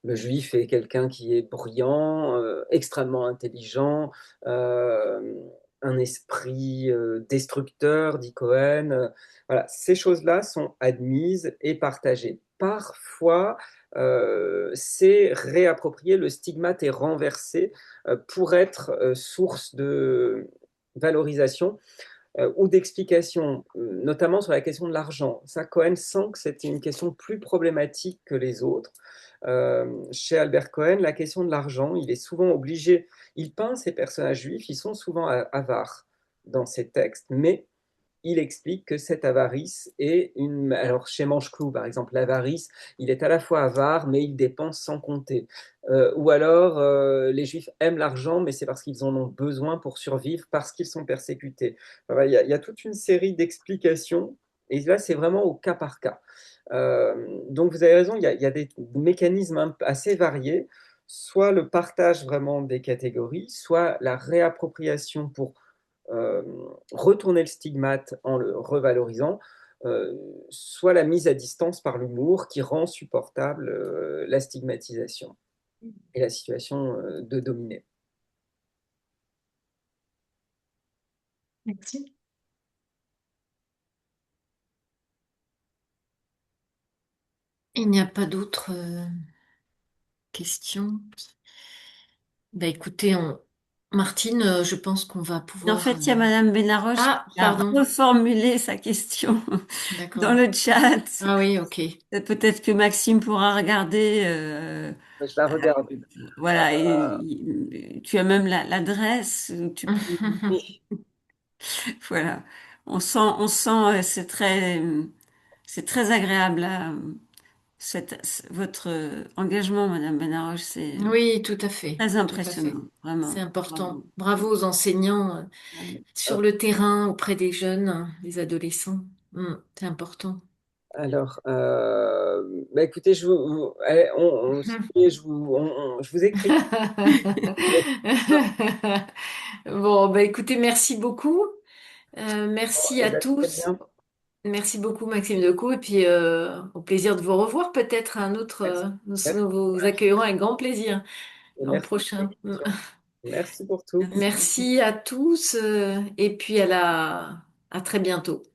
le juif est quelqu'un qui est brillant, extrêmement intelligent, euh, un esprit destructeur, dit Cohen. Voilà, ces choses-là sont admises et partagées. Parfois, c'est réapproprié, le stigmate est renversé pour être source de valorisation ou d'explication, notamment sur la question de l'argent. Ça, Cohen sent que c'était une question plus problématique que les autres. Chez Albert Cohen, la question de l'argent, il est souvent obligé, il peint ces personnages juifs, ils sont souvent avares dans ses textes, mais il explique que cette avarice est une... Alors, chez Mancheclou, par exemple, l'avarice, il est à la fois avare, mais il dépense sans compter. Ou alors, les Juifs aiment l'argent, mais c'est parce qu'ils en ont besoin pour survivre, parce qu'ils sont persécutés. Enfin, il y a toute une série d'explications, et là, c'est vraiment au cas par cas. Donc, vous avez raison, il y a des mécanismes assez variés, soit le partage vraiment des catégories, soit la réappropriation pour euh, retourner le stigmate en le revalorisant, euh, soit la mise à distance par l'humour qui rend supportable la stigmatisation et la situation de dominé. Merci. Il n'y a pas d'autres questions. Bah écoutez, Martine, je pense qu'on va En pouvoir... fait, il y a Madame Benaroche Ah, qui a pardon. reformulé sa question dans D'accord. le chat. Ah oui, ok. Peut-être que Maxime pourra regarder. Je la regarde. Voilà, tu as même l'adresse où tu peux. Voilà. On sent, c'est très agréable là, votre engagement, Madame Benaroche, c'est Oui, tout à fait. très Tout à fait. impressionnant, C'est vraiment. important. Bravo. Bravo aux enseignants sur le terrain auprès des jeunes, des adolescents. C'est important. Alors, bah écoutez, allez, je vous écris. Bon, bah écoutez, merci beaucoup. Merci Eh à ben, très tous. bien. Merci beaucoup, Maxime Decaux. Et puis, au plaisir de vous revoir peut-être un autre. Merci. Nous vous accueillerons avec grand plaisir Et l'an merci pour prochain. l'invitation. Merci pour tout. Merci. Merci à tous. Et puis, à très bientôt, Au revoir.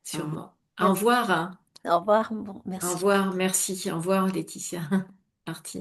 sûrement. Au Merci. revoir. Au revoir. Bon, Au merci. revoir. Merci. Au revoir, Laetitia. Martine.